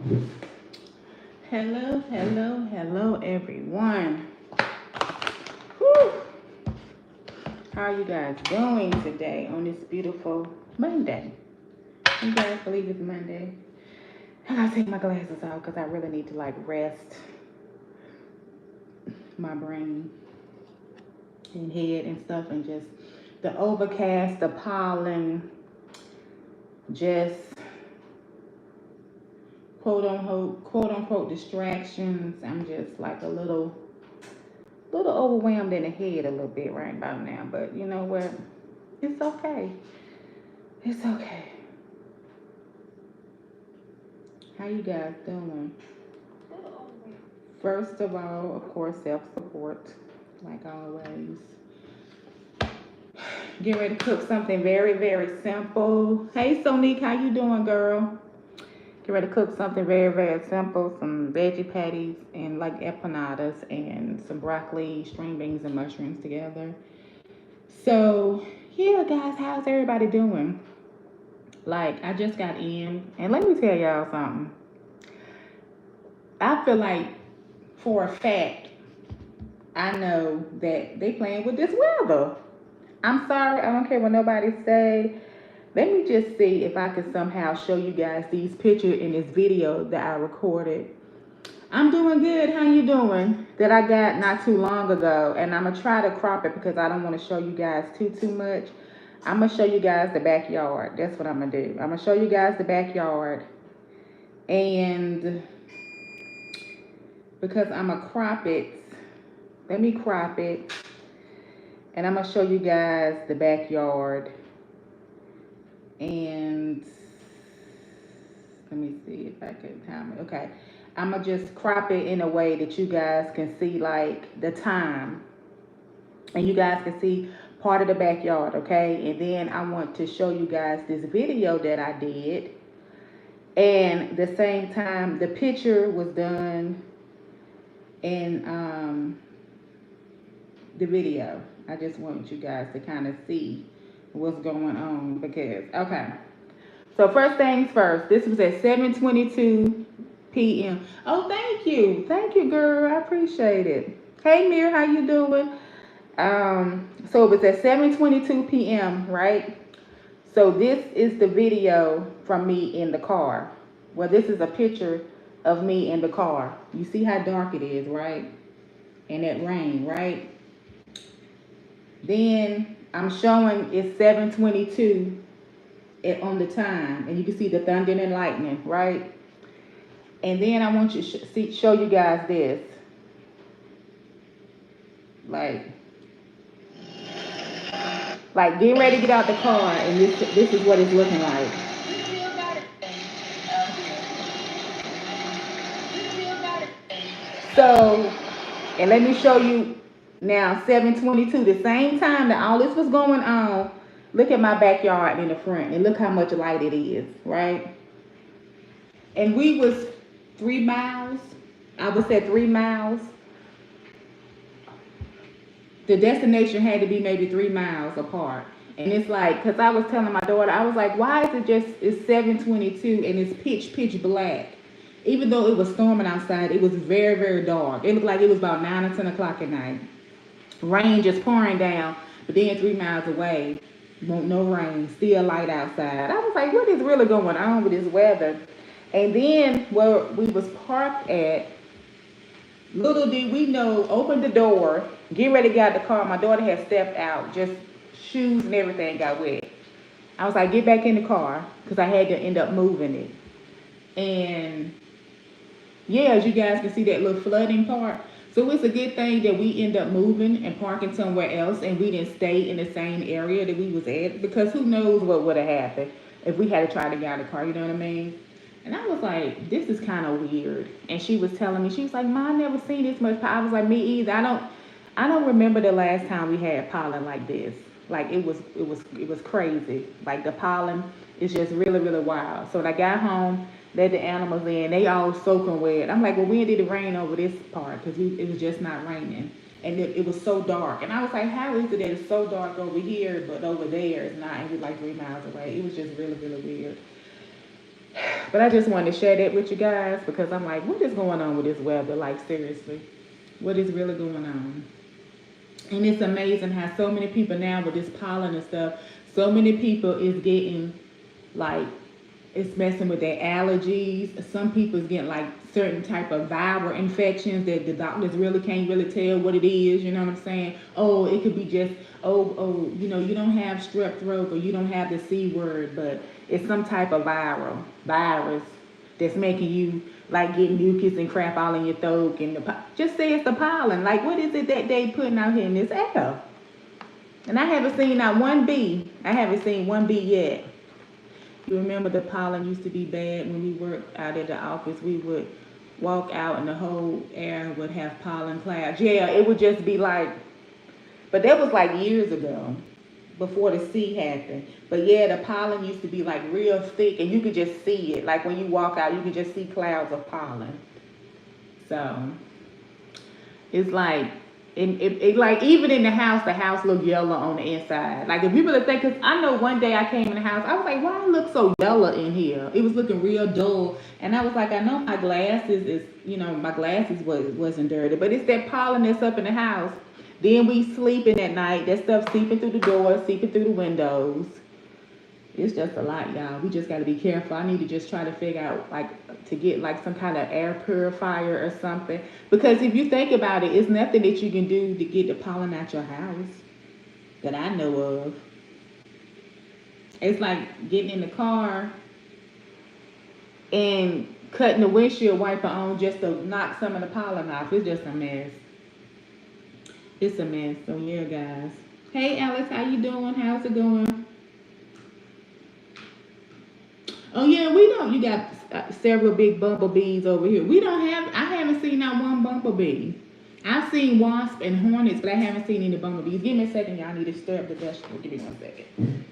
Hello, hello, hello, everyone. Whew. How are you guys doing today on this beautiful Monday? You guys believe it's Monday? I gotta take my glasses off because I really need to like rest my brain and head and stuff, and just the overcast, the pollen, just quote unquote distractions. I'm just like a little overwhelmed in the head a little bit right about now, but you know what? It's okay. It's okay. How you guys doing? First of all, of course, self-support, like always. Get ready to cook something very, very simple. Hey, Sonique, how you doing, girl? Get ready to cook something very, very simple. Some veggie patties and like empanadas and some broccoli, string beans, and mushrooms together. So, yeah, guys, how's everybody doing? Like, I just got in, and let me tell y'all something. I feel like, for a fact, I know that they playing with this weather. I'm sorry, I don't care what nobody say. Let me just see if I can somehow show you guys these pictures in this video that I recorded. I'm doing good. How you doing? That I got not too long ago, and I'm gonna try to crop it because I don't want to show you guys too much. I'm gonna show you guys the backyard. That's what I'm gonna do. I'm gonna show you guys the backyard, and because I'm gonna crop it, let me crop it, and I'm gonna show you guys the backyard. And let me see if I can time it. Okay, I'm gonna just crop it in a way that you guys can see like the time, and you guys can see part of the backyard. Okay, and then I want to show you guys this video that I did, and the same time the picture was done in the video. I just want you guys to kind of see what's going on because okay. So first things first, this was at 7:22 p.m. Oh, thank you, girl. I appreciate it. Hey, Mir, how you doing? So it was at 7:22 p.m. Right? So this is the video from me in the car. Well, this is a picture of me in the car. You see how dark it is, right? And that rain, right? Then I'm showing it's 7:22 on the time, and you can see the thunder and lightning, right? And then I want you to show you guys this, like, getting ready to get out the car, and this is what it's looking like. So, and let me show you now, 7:22, the same time that all this was going on. Look at my backyard in the front, and look how much light it is, right? And we was 3 miles. I was at 3 miles. The destination had to be maybe 3 miles apart. And it's like, cause I was telling my daughter, I was like, why is it it's 7:22 and it's pitch black? Even though it was storming outside, it was very, very dark. It looked like it was about 9 or 10 o'clock at night. Rain just pouring down, but then 3 miles away, no rain, still light outside. I was like, what is really going on with this weather? And then where we was parked at, little did we know, opened the door, get ready to get out the car. My daughter had stepped out, just shoes and everything got wet. I was like, get back in the car, because I had to end up moving it. And yeah, as you guys can see that little flooding part. So it's a good thing that we end up moving and parking somewhere else, and we didn't stay in the same area that we was at, because who knows what would have happened if we had to try to get out of the car, you know what I mean? And I was like, this is kind of weird. And she was telling me, she was like, Ma, I never seen this much pollen. I was like, me either. I don't remember the last time we had pollen like this. Like it was crazy. Like the pollen is just really, really wild. So when I got home, let the animals in, they all soaking wet. I'm like, well, when did it rain over this part? Because it was just not raining. And it was so dark. And I was like, how is it that it's so dark over here, but over there it's not? It was like 3 miles away. It was just really, really weird. But I just wanted to share that with you guys because I'm like, what is going on with this weather? Like, seriously, what is really going on? And it's amazing how so many people now with this pollen and stuff, so many people is getting like it's messing with their allergies. Some people is getting like certain type of viral infections that the doctors really can't really tell what it is. You know what I'm saying? Oh, it could be just you don't have strep throat or you don't have the C word, but it's some type of virus that's making you like get mucus and crap all in your throat and just say it's the pollen. Like what is it that they putting out here in this air? And I haven't seen not one bee. I haven't seen one bee yet. You remember the pollen used to be bad when we worked out at the office. We would walk out and the whole air would have pollen clouds. Yeah, it would just be like, but that was like years ago before the C happened. But yeah, the pollen used to be like real thick and you could just see it. Like when you walk out, you could just see clouds of pollen. So it's like, it like even in the house looked yellow on the inside. Like if you really think, cause I know one day I came in the house, I was like, why it look so yellow in here? It was looking real dull, and I was like, I know my glasses is, my glasses wasn't dirty, but it's that pollen that's up in the house. Then we sleeping at night, that stuff seeping through the doors, seeping through the windows. It's just a lot, y'all. We just got to be careful. I need to just try to figure out, like, to get, like, some kind of air purifier or something. Because if you think about it, it's nothing that you can do to get the pollen out your house that I know of. It's like getting in the car and cutting the windshield wiper on just to knock some of the pollen off. It's just a mess. It's a mess. So, yeah, guys. Hey, Alex, how you doing? How's it going? Oh yeah, we don't. You got several big bumblebees over here. We don't have. I haven't seen not one bumblebee. I've seen wasps and hornets, but I haven't seen any bumblebees. Give me a second, y'all. I need to stir up the vegetable. Give me 1 second.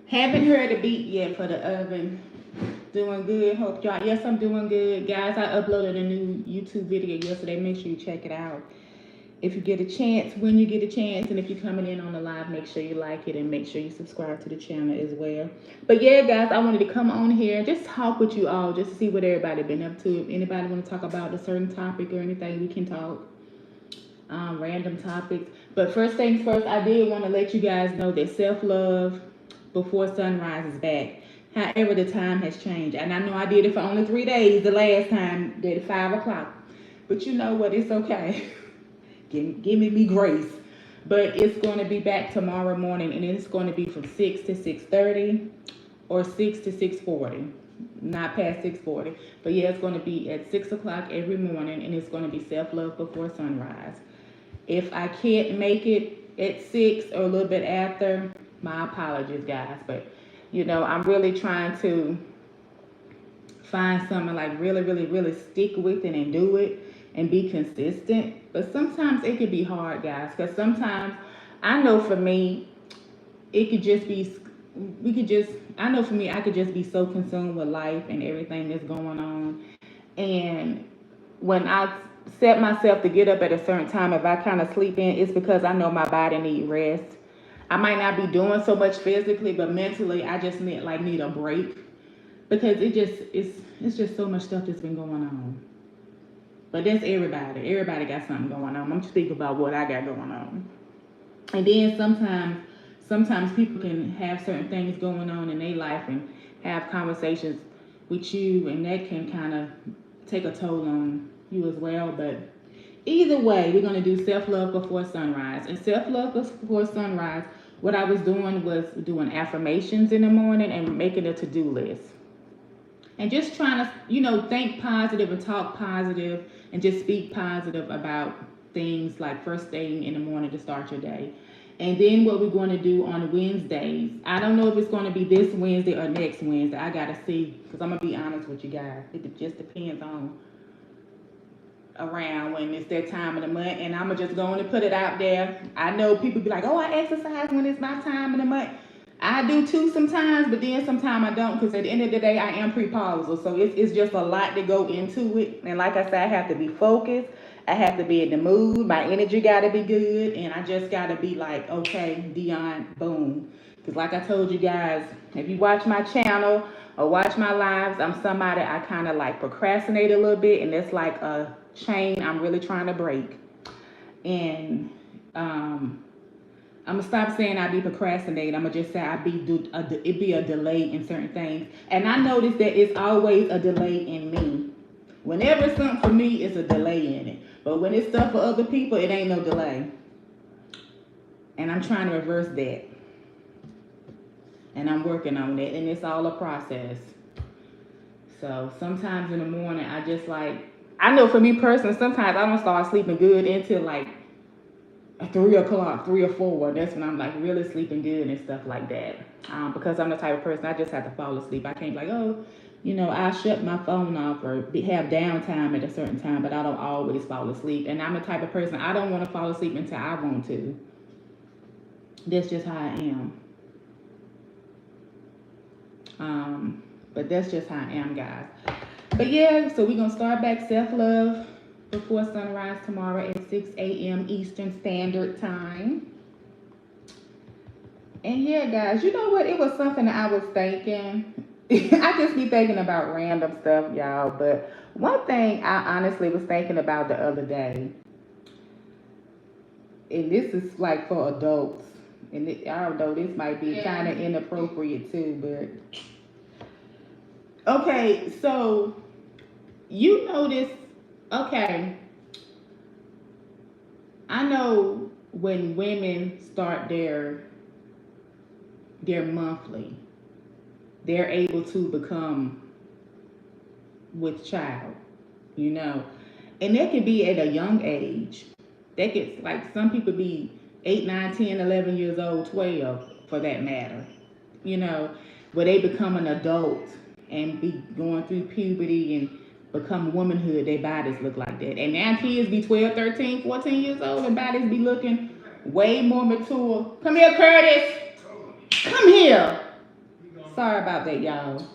Haven't heard a beat yet for the oven. Doing good. Hope y'all. Yes, I'm doing good, guys. I uploaded a new YouTube video yesterday. Make sure you check it out. If you get a chance, when you get a chance, and if you're coming in on the live, make sure you like it and make sure you subscribe to the channel as well. But yeah, guys, I wanted to come on here and just talk with you all, just to see what everybody been up to. If anybody want to talk about a certain topic or anything, we can talk. Random topics. But first things first, I did want to let you guys know that self-love before sunrise is back. However, the time has changed. And I know I did it for only 3 days the last time, did it 5 o'clock. But you know what? It's okay. Give me grace. But it's going to be back tomorrow morning, and it's going to be from 6 to 6:30 or 6 to 6:40. Not past 6:40. But yeah, it's going to be at 6 o'clock every morning, and it's going to be self-love before sunrise. If I can't make it at 6 or a little bit after, my apologies, guys. But, I'm really trying to find something like really, really, really stick with it and do it and be consistent. But sometimes it could be hard, guys, because sometimes I know for me, it could just be, I know for me, I could just be so consumed with life and everything that's going on. And when I set myself to get up at a certain time, if I kind of sleep in, it's because I know my body needs rest. I might not be doing so much physically, but mentally, I just need a break because it's just so much stuff that's been going on. But that's everybody. Everybody got something going on. I'm speaking about what I got going on. And then sometimes people can have certain things going on in their life and have conversations with you, and that can kind of take a toll on you as well. But either way, we're going to do self-love before sunrise. And self-love before sunrise, what I was doing was doing affirmations in the morning and making a to-do list. And just trying to, think positive and talk positive and just speak positive about things like first thing in the morning to start your day. And then what we're going to do on Wednesdays. I don't know if it's going to be this Wednesday or next Wednesday. I got to see because I'm going to be honest with you guys. It just depends on around when it's that time of the month. And I'm just going to put it out there. I know people be like, oh, I exercise when it's my time of the month. I do too sometimes, but then sometimes I don't because at the end of the day, I am prepausal. So it's just a lot to go into it. And like I said, I have to be focused. I have to be in the mood. My energy got to be good. And I just got to be like, okay, Dionne, boom. Because like I told you guys, if you watch my channel or watch my lives, I'm somebody I kind of like procrastinate a little bit. And it's like a chain I'm really trying to break. And I'm gonna stop saying I be procrastinating. I'm gonna just say it be a delay in certain things. And I notice that it's always a delay in me. Whenever it's something for me, it's a delay in it. But when it's stuff for other people, it ain't no delay. And I'm trying to reverse that. And I'm working on it. And it's all a process. So sometimes in the morning, I just like, I know for me personally, sometimes I don't start sleeping good until like 3 o'clock, 3 or 4. That's when I'm like really sleeping good and stuff like that. Because I'm the type of person, I just have to fall asleep. I can't be like, oh, I shut my phone off or have downtime at a certain time, but I don't always fall asleep. And I'm the type of person, I don't want to fall asleep until I want to. That's just how I am. But that's just how I am, guys. But yeah, so we're going to start back self-love before sunrise tomorrow at 6 a.m. Eastern Standard Time. And yeah, guys, you know what? It was something that I was thinking. I just be thinking about random stuff, y'all. But one thing I honestly was thinking about the other day, and this is like for adults, and I don't know, this might be kind of inappropriate too, but okay, so you notice, okay, I know when women start their monthly, they're able to become with child, and that can be at a young age. That gets like some people be 8, 9, 10, 11 years old, 12 for that matter, where they become an adult and be going through puberty and become womanhood, their bodies look like that. And now kids be 12, 13, 14 years old and bodies be looking way more mature. Come here, Curtis. Come here. Sorry about that, y'all.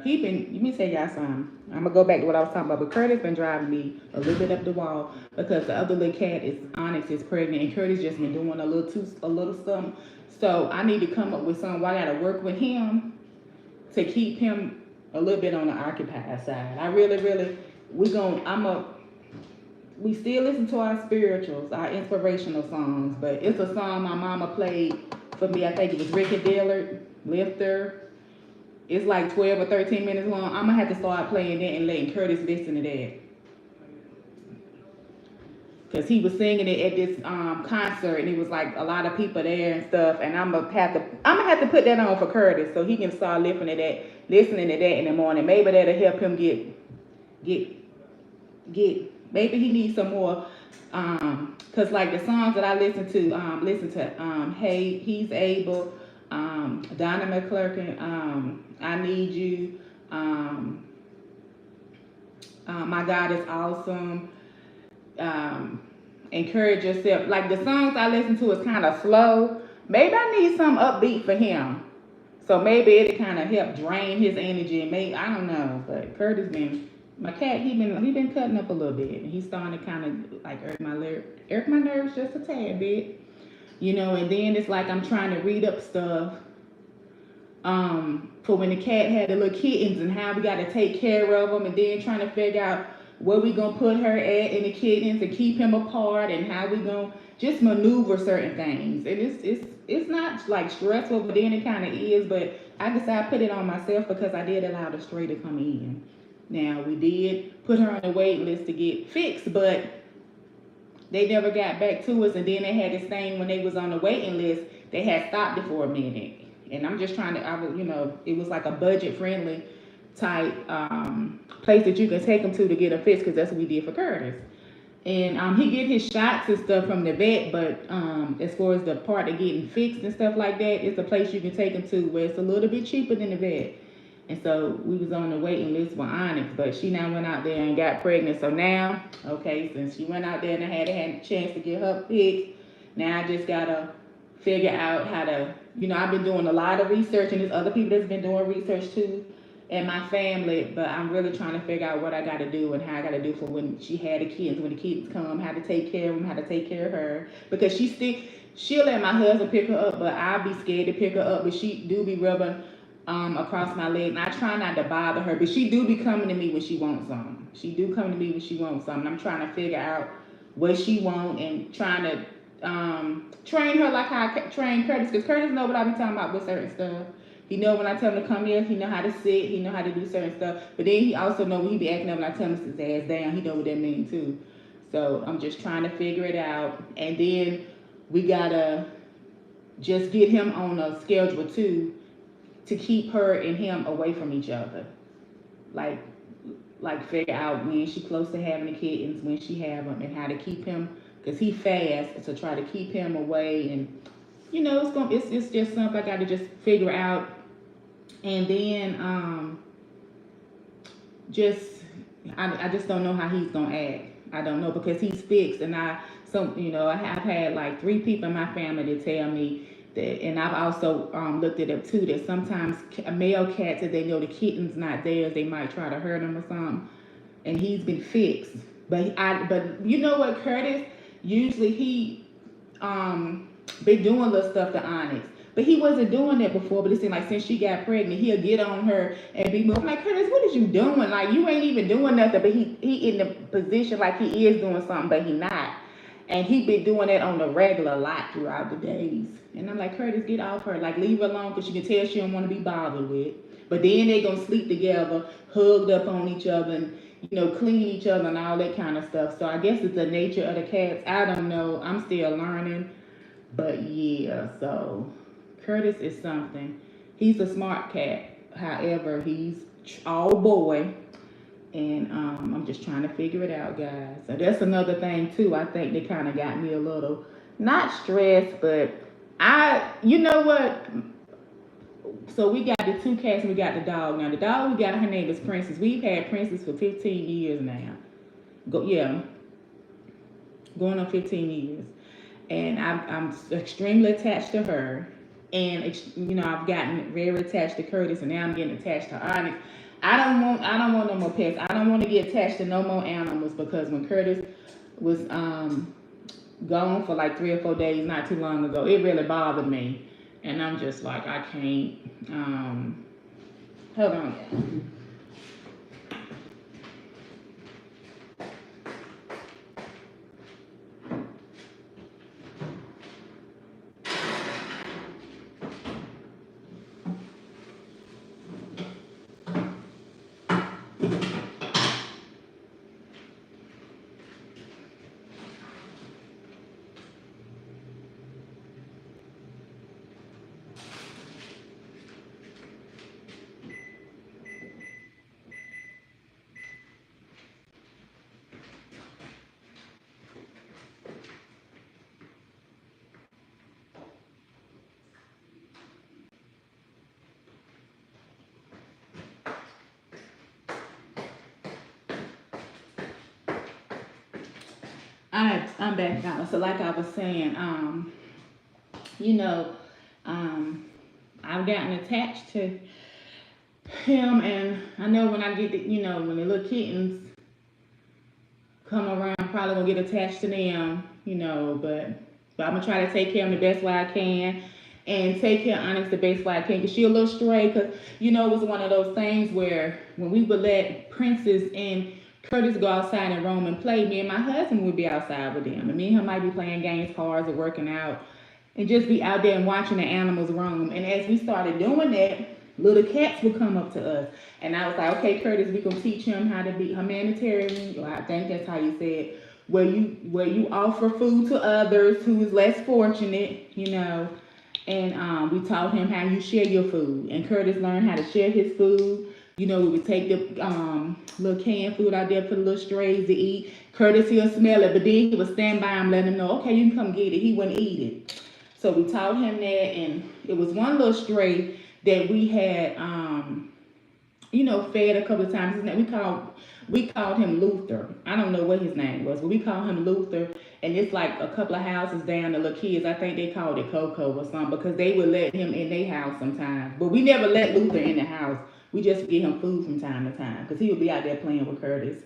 Let me tell y'all something. I'm gonna go back to what I was talking about, but Curtis been driving me a little bit up the wall because the other little cat Onyx is pregnant, and Curtis just been doing a little something. So I need to come up with something. I gotta work with him to keep him a little bit on the occupied side. I really, we still listen to our spirituals, our inspirational songs, but it's a song my mama played for me. I think it was Ricky Dillard, Lifter. It's like 12 or 13 minutes long. I'm gonna have to start playing that and letting Curtis listen to that. Cause he was singing it at this concert, and it was like a lot of people there and stuff. And I'm gonna have to put that on for Curtis so he can start listening to that in the morning. Maybe that'll help him get. Maybe he needs some more. Cause like the songs that I listen to, Hey, He's Able, Donna McClurkin, I Need You, My God Is Awesome. Encourage Yourself. Like the songs I listen to is kind of slow. Maybe I need some upbeat for him. So maybe it'll kind of help drain his energy. And maybe, I don't know. But Curtis my cat, he been cutting up a little bit. And he's starting to kind of like irk my nerves just a tad bit. And then it's like I'm trying to read up stuff for when the cat had the little kittens and how we got to take care of them, and then trying to figure out where we gonna put her at in the kittens and keep him apart, and how we gonna just maneuver certain things. And it's not like stressful, but then it kind of is. But I decided I put it on myself because I did allow the stray to come in. Now we did put her on the wait list to get fixed, but they never got back to us. And then they had this thing when they was on the waiting list, they had stopped it for a minute. And I'm just trying to, it was like a budget friendly type place that you can take them to get a fix, because that's what we did for Curtis. And he get his shots and stuff from the vet, but as far as the part of getting fixed and stuff like that, it's a place you can take him to where it's a little bit cheaper than the vet. And so we was on the waiting list for Onyx, but she now went out there and got pregnant. So now, okay, since she went out there and I had a chance to get her fixed, now I just gotta figure out how to, I've been doing a lot of research, and there's other people that's been doing research too in my family, but I'm really trying to figure out what I gotta do and how I gotta do for when she had the kids, when the kids come, how to take care of them, how to take care of her, because she'll let my husband pick her up, but I'll be scared to pick her up, but she do be rubbing across my leg, and I try not to bother her, but she do be coming to me when she wants something. She do come to me when she wants something. I'm trying to figure out what she want and trying to train her like how I train Curtis, because Curtis know what I be talking about with certain stuff. He know when I tell him to come here, he know how to sit, he know how to do certain stuff, but then he also know when he be acting up when I tell him to sit his ass down, he know what that means too. So I'm just trying to figure it out, and then we gotta just get him on a schedule too, to keep her and him away from each other. Like figure out when she close to having the kittens, when she have them, and how to keep him, because he fast, so try to keep him away. And it's just something I got to just figure out. And then I just don't know how he's gonna act. I don't know, because he's fixed, and I've had like 3 people in my family that tell me that, and I've also looked it up too, that sometimes male cats, if they know the kitten's not theirs, they might try to hurt him or something. And he's been fixed, but you know what, Curtis, usually he been doing little stuff to Onyx, but he wasn't doing that before. But it seemed like since she got pregnant, he'll get on her and be moving. I'm like, Curtis, what is you doing? Like, you ain't even doing nothing, but he in the position like he is doing something, but he not. And he been doing that on the regular a lot throughout the days. And I'm like, Curtis, get off her. Like, leave her alone, because you can tell she don't want to be bothered with. But then they going to sleep together, hugged up on each other, and, clean each other and all that kind of stuff. So I guess it's the nature of the cats. I don't know. I'm still learning. But yeah, so Curtis is something. He's a smart cat. However, he's all boy. And I'm just trying to figure it out, guys. So that's another thing too. I think they kind of got me a little, not stressed, but you know what? So we got the 2 cats and we got the dog. Now the dog we got, her name is Princess. We've had Princess for 15 years now. Going on 15 years. And I'm extremely attached to her. And I've gotten very attached to Curtis, and now I'm getting attached to Onyx. I don't want no more pets. I don't want to get attached to no more animals, because when Curtis was gone for like 3 or 4 days not too long ago, it really bothered me. And I'm just like, I can't. Hold on. I'm back now. So like I was saying, I've gotten attached to him, and I know when I get when the little kittens come around, I'm probably gonna get attached to them, but I'm gonna try to take care of them the best way I can, and take care of Onyx the best way I can, because she a little stray, because it was one of those things where when we would let Princess and Curtis go outside and roam and play, me and my husband would be outside with them. And me and him might be playing games, cards, or working out, and just be out there and watching the animals roam. And as we started doing that, little cats would come up to us. And I was like, okay, Curtis, we're going to teach him how to be humanitarian. Well, I think that's how you say it. Where you offer food to others who is less fortunate, And we taught him how you share your food. And Curtis learned how to share his food. You know, we would take the little canned food out there for the little strays to eat. Curtis, he'll smell it, but then he would stand by him, let him know, okay, you can come get it. He wouldn't eat it. So we taught him that, and it was one little stray that we had, fed a couple of times. We called him Luther. I don't know what his name was, but we called him Luther. And it's like a couple of houses down, the little kids, I think they called it Coco or something, because they would let him in their house sometimes. But we never let Luther in the house. We just get him food from time to time, because he would be out there playing with Curtis.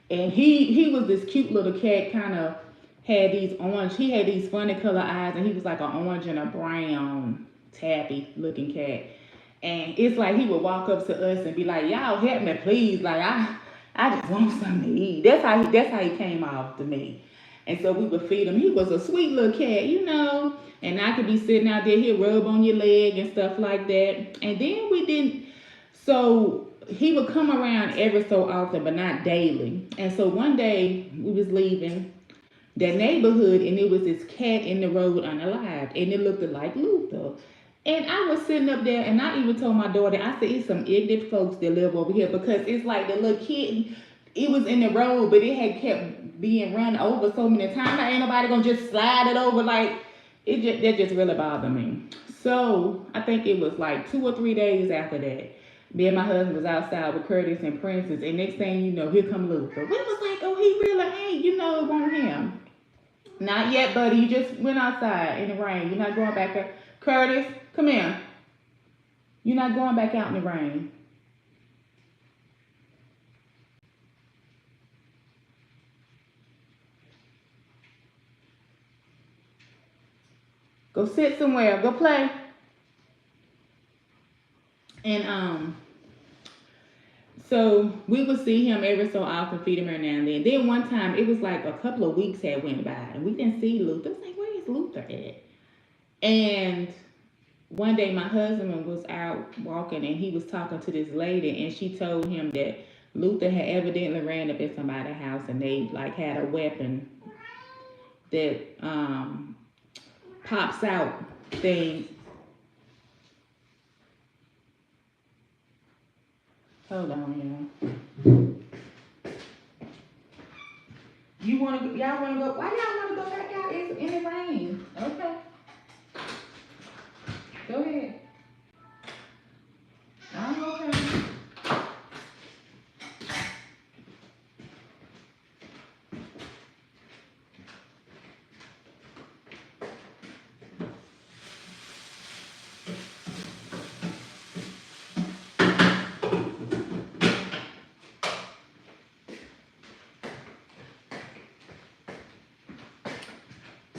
And he was this cute little cat, kind of he had these funny color eyes, and he was like an orange and a brown tabby looking cat. And it's like he would walk up to us and be like, y'all help me, please. Like, I just want something to eat. That's how he came off to me. And so we would feed him. He was a sweet little cat, And I could be sitting out there, he'd rub on your leg and stuff like that. And then we didn't, so he would come around every so often, but not daily. And so one day we was leaving that neighborhood, and it was this cat in the road unalived, and it looked like Luther. And I was sitting up there, and I even told my daughter, I said, it's some ignorant folks that live over here, because it's like the little kid, it was in the road, but it had kept being run over so many times. Ain't nobody gonna just slide it over. Like, that just really bothered me. So I think it was like 2 or 3 days after that, me and my husband was outside with Curtis and Princess, and next thing you know, here come Luther. We was like, oh, he really ain't, it won't him. Not yet, buddy. You just went outside in the rain. You're not going back there. Curtis, come here. You're not going back out in the rain. Go sit somewhere. Go play. And so we would see him every so often, feed him every now and then. Then one time, it was like a couple of weeks had went by, and we didn't see Luther. I was like, where is Luther at? And one day my husband was out walking, and he was talking to this lady, and she told him that Luther had evidently ran up in somebody's house, and they like had a weapon that pops out things. Hold on, y'all. Y'all wanna go? Why y'all wanna go back out in the rain? Okay. Go ahead. I'm okay.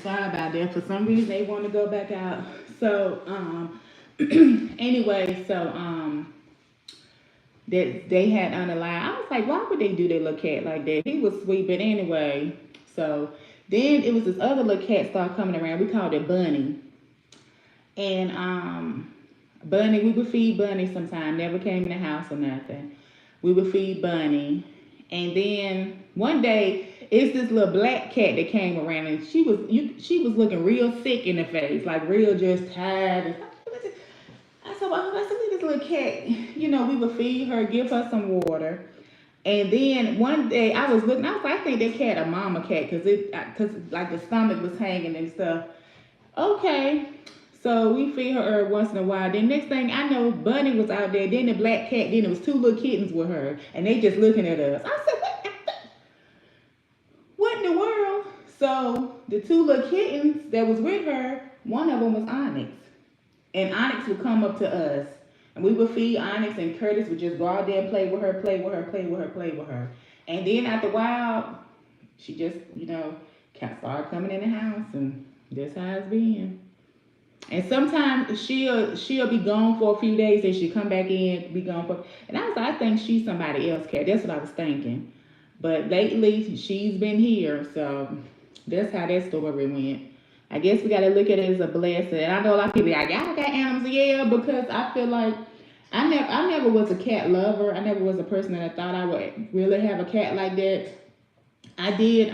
Sorry about that. For some reason, they want to go back out. So, anyway, that they had unalive. I was like, why would they do their little cat like that? He was sweet, but anyway. So then it was this other little cat started coming around. We called it Bunny, and Bunny, we would feed Bunny sometime. Never came in the house or nothing. We would feed Bunny, and then one day it's this little black cat that came around, and she was looking real sick in the face, like real just tired. I said, well, look at this little cat. We would feed her, give her some water. And then one day I was looking, I was like, I think that cat a mama cat, cause like the stomach was hanging and stuff. Okay. So we feed her once in a while. Then next thing I know, Bunny was out there. Then the black cat. Then it was 2 little kittens with her, and they just looking at us. I said, what in the world? So the 2 little kittens that was with her, one of them was Onyx, and Onyx would come up to us, and we would feed Onyx, and Curtis would just go out there and play with her, play with her, play with her, play with her. And then after a while, she just, started coming in the house, and that's how it's been. And sometimes she'll be gone for a few days, and she'll come back in, be gone for. And I think she's somebody else's cat. That's what I was thinking. But lately, she's been here, so that's how that story went. I guess we got to look at it as a blessing. And I know a lot of people like, y'all got animals, yeah, because I feel like I never was a cat lover. I never was a person that I thought I would really have a cat like that. I did.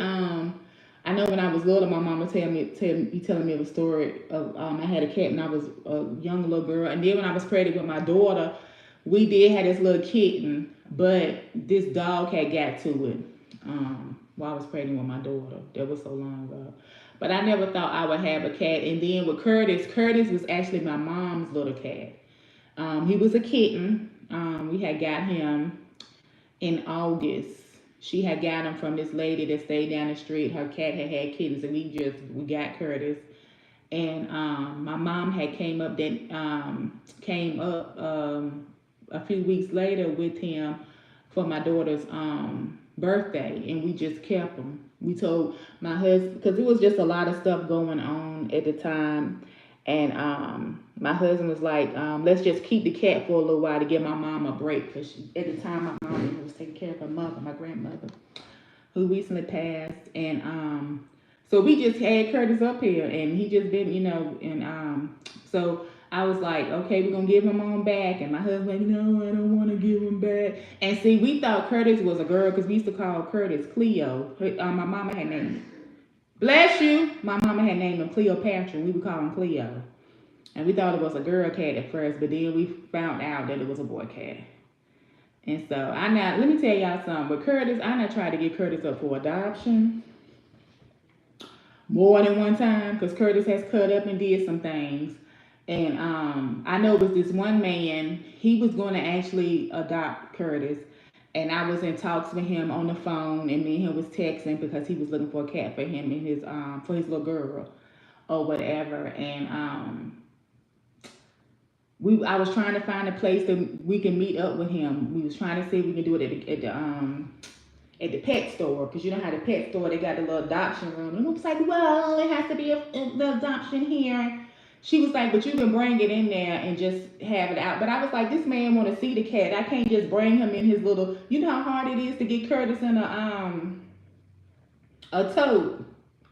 I know when I was little, my mama telling me the story of I had a cat when I was a young little girl, and then when I was pregnant with my daughter, we did have this little kitten, but this dog had got to it. While I was pregnant with my daughter. That was so long ago. But I never thought I would have a cat. And then with Curtis was actually my mom's little cat. He was a kitten. We had got him in August. She had got him from this lady that stayed down the street. Her cat had had kittens, and we got Curtis. And my mom had came up a few weeks later with him for my daughter's birthday, and we just kept him. We told my husband, because it was just a lot of stuff going on at the time, and my husband was like, let's just keep the cat for a little while to give my mom a break, because at the time my mom was taking care of her mother, my grandmother, who recently passed. And so we just had Curtis up here, and he just been, and so I was like, okay, we're gonna give him on back. And my husband, like, no, I don't want to give him back. And see, we thought Curtis was a girl because we used to call Curtis Cleo. My mama had named him. Bless you. My mama had named him Cleopatra. We would call him Cleo. And we thought it was a girl cat at first, but then we found out that it was a boy cat. And so let me tell y'all something. With Curtis, I tried to get Curtis up for adoption more than one time, because Curtis has cut up and did some things. And I know it was this one man, he was going to actually adopt Curtis. And I was in talks with him on the phone, and me and him was texting because he was looking for a cat for him and his for his little girl or whatever. And I was trying to find a place that we can meet up with him. We was trying to see if we can do it at the pet store, because you know how the pet store, they got the little adoption room. And I was like, well, it has to be the adoption here. She was like, but you can bring it in there and just have it out. But I was like, this man want to see the cat. I can't just bring him in his little, you know how hard it is to get Curtis in a tote.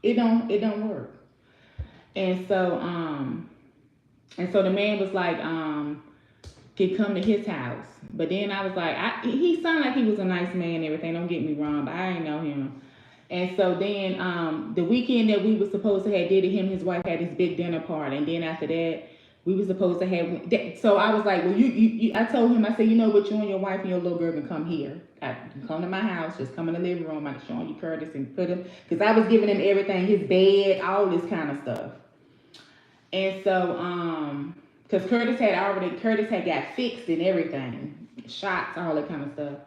It don't work. And so the man was like, could come to his house. But then I was like, he sounded like he was a nice man and everything, don't get me wrong, but I ain't know him. And so then the weekend that we were supposed to have did it, him and his wife had this big dinner party. And then after that, we were supposed to have, so I was like, well, I told him, I said, you know what, you and your wife and your little girl can come here. You can come to my house, just come in the living room. I'm showing you Curtis and put him, because I was giving him everything, his bed, all this kind of stuff. And so, because Curtis had got fixed and everything, shots, all that kind of stuff.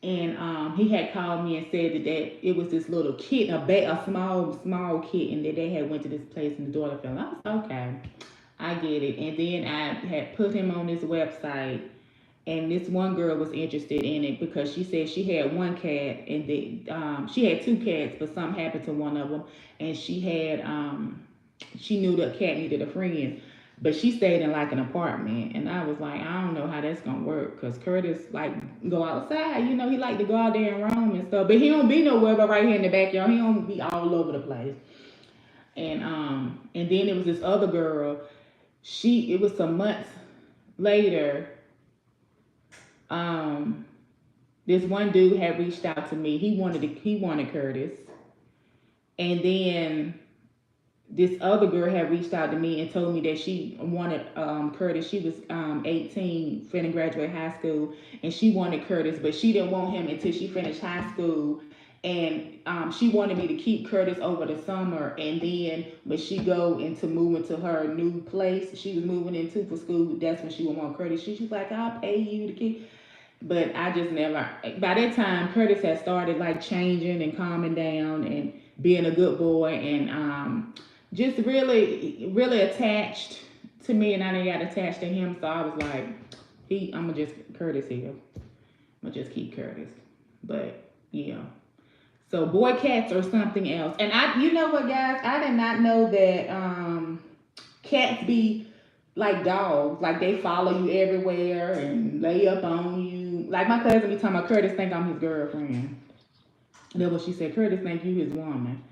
And he had called me and said that it was this little kitten, a small kitten that they had went to this place and the daughter fell. I was okay, I get it. And then I had put him on this website, and this one girl was interested in it because she said she had one cat, and she had two cats, but something happened to one of them, and she knew the cat needed a friend. But she stayed in like an apartment, and I was like, I don't know how that's gonna work, because Curtis like go outside, he like to go out there and roam and stuff, but he don't be nowhere but right here in the backyard. He don't be all over the place. And then it was this other girl. It was some months later. This one dude had reached out to me. He wanted Curtis, and then this other girl had reached out to me and told me that she wanted Curtis. She was 18, finna graduate high school, and she wanted Curtis, but she didn't want him until she finished high school. And she wanted me to keep Curtis over the summer, and then when she move into her new place she was moving into for school, that's when she would want Curtis. She was like, I'll pay you to keep. But I just never. By that time, Curtis had started like changing and calming down and being a good boy, and just really, really attached to me, and I didn't got attached to him. So I was like, I'm gonna just Curtis here. I'm gonna just keep Curtis. But yeah. So boy cats or something else. And you know what, guys? I did not know that cats be like dogs. Like they follow you everywhere and lay up on you. Like my cousin be talking about Curtis think I'm his girlfriend. That's what she said. Curtis think you his woman.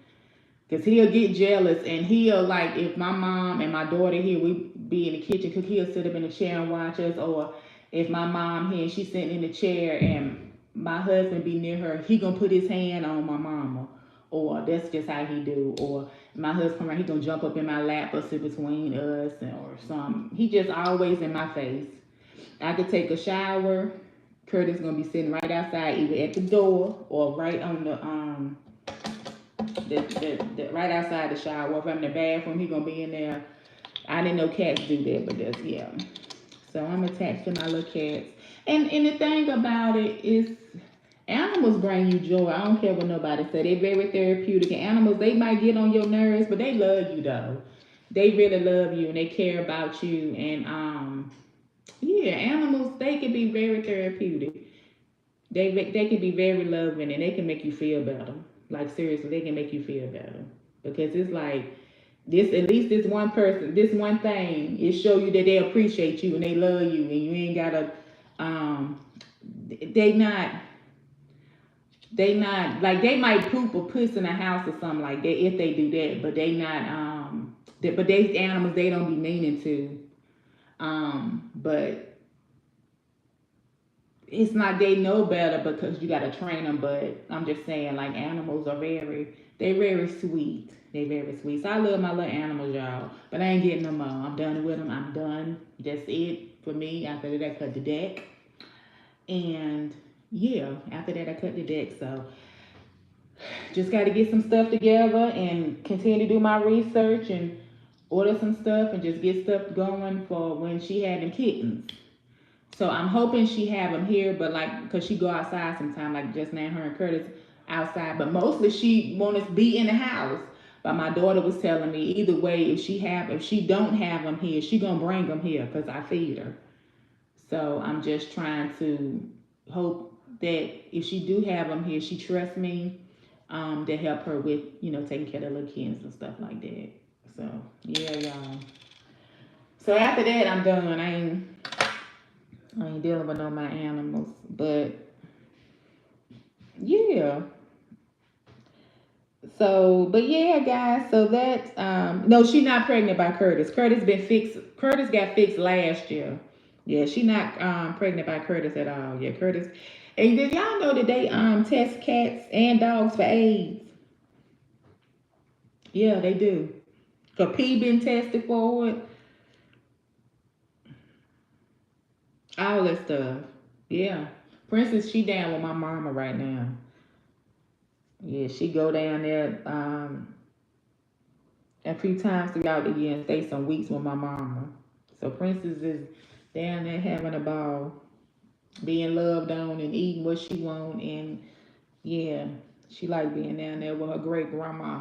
Because he'll get jealous, and he'll, like, if my mom and my daughter here, we be in the kitchen cook, he'll sit up in the chair and watch us. Or if my mom here and she's sitting in the chair and my husband be near her, he gonna put his hand on my mama. Or that's just how he do. Or my husband, he gonna jump up in my lap or sit between us or something. He just always in my face. I could take a shower. Curtis gonna be sitting right outside, either at the door or right on the right outside the shower. If I'm in the bathroom, he gonna be in there. I didn't know cats do that, but that's yeah. So I'm attached to my little cats. And the thing about it is animals bring you joy. I don't care what nobody say. They're very therapeutic. And animals, they might get on your nerves, but they love you though. They really love you and they care about you. And yeah, animals, they can be very therapeutic. They can be very loving and they can make you feel better. Like seriously, they can make you feel better. Because it's like this, at least this one person, this one thing, it show you that they appreciate you and they love you and you ain't gotta um they not they not like they might poop or piss in the house or something like that if they do that, but they not but they animals, they don't be meaning to. But it's not they know better because you gotta train them, but I'm just saying like animals are they're very sweet. They very sweet. So I love my little animals, y'all. But I ain't getting them all. I'm done with them. I'm done. That's it for me. After that, I cut the deck. And yeah, after that, I cut the deck. So just got to get some stuff together and continue to do my research and order some stuff and just get stuff going for when she had them kittens. So I'm hoping she have them here, but like, cause she go outside sometime, like just now, her and Curtis outside. But mostly she want to be in the house. But my daughter was telling me either way, if she don't have them here, she gonna bring them here, cause I feed her. So I'm just trying to hope that if she do have them here, she trusts me, to help her with, taking care of the little kids and stuff like that. So yeah, y'all. So after that, I'm done. I ain't dealing with no my animals, but yeah. So, but yeah, guys. So that no, she not pregnant by Curtis. Curtis been fixed. Curtis got fixed last year. Yeah, she not pregnant by Curtis at all. Yeah, Curtis. And did y'all know that they test cats and dogs for AIDS? Yeah, they do. Cause P been tested for it. All that stuff. Yeah. Princess, she down with my mama right now. Yeah, she go down there a few times throughout the year and stay some weeks with my mama. So Princess is down there having a ball, being loved on and eating what she want, and yeah, she like being down there with her great grandma.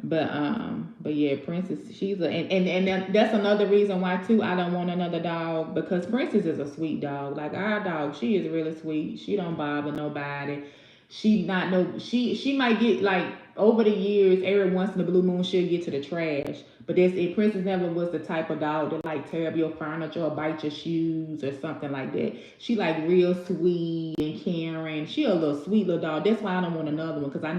But yeah, Princess, she's a that's another reason why too I don't want another dog, because Princess is a sweet dog. Like our dog, she is really sweet. She don't bother nobody. She not no she might get like over the years, every once in the blue moon she'll get to the trash. But that's it. Princess never was the type of dog that like tear up your furniture or bite your shoes or something like that. She like real sweet and caring. She a little sweet little dog. That's why I don't want another one, because I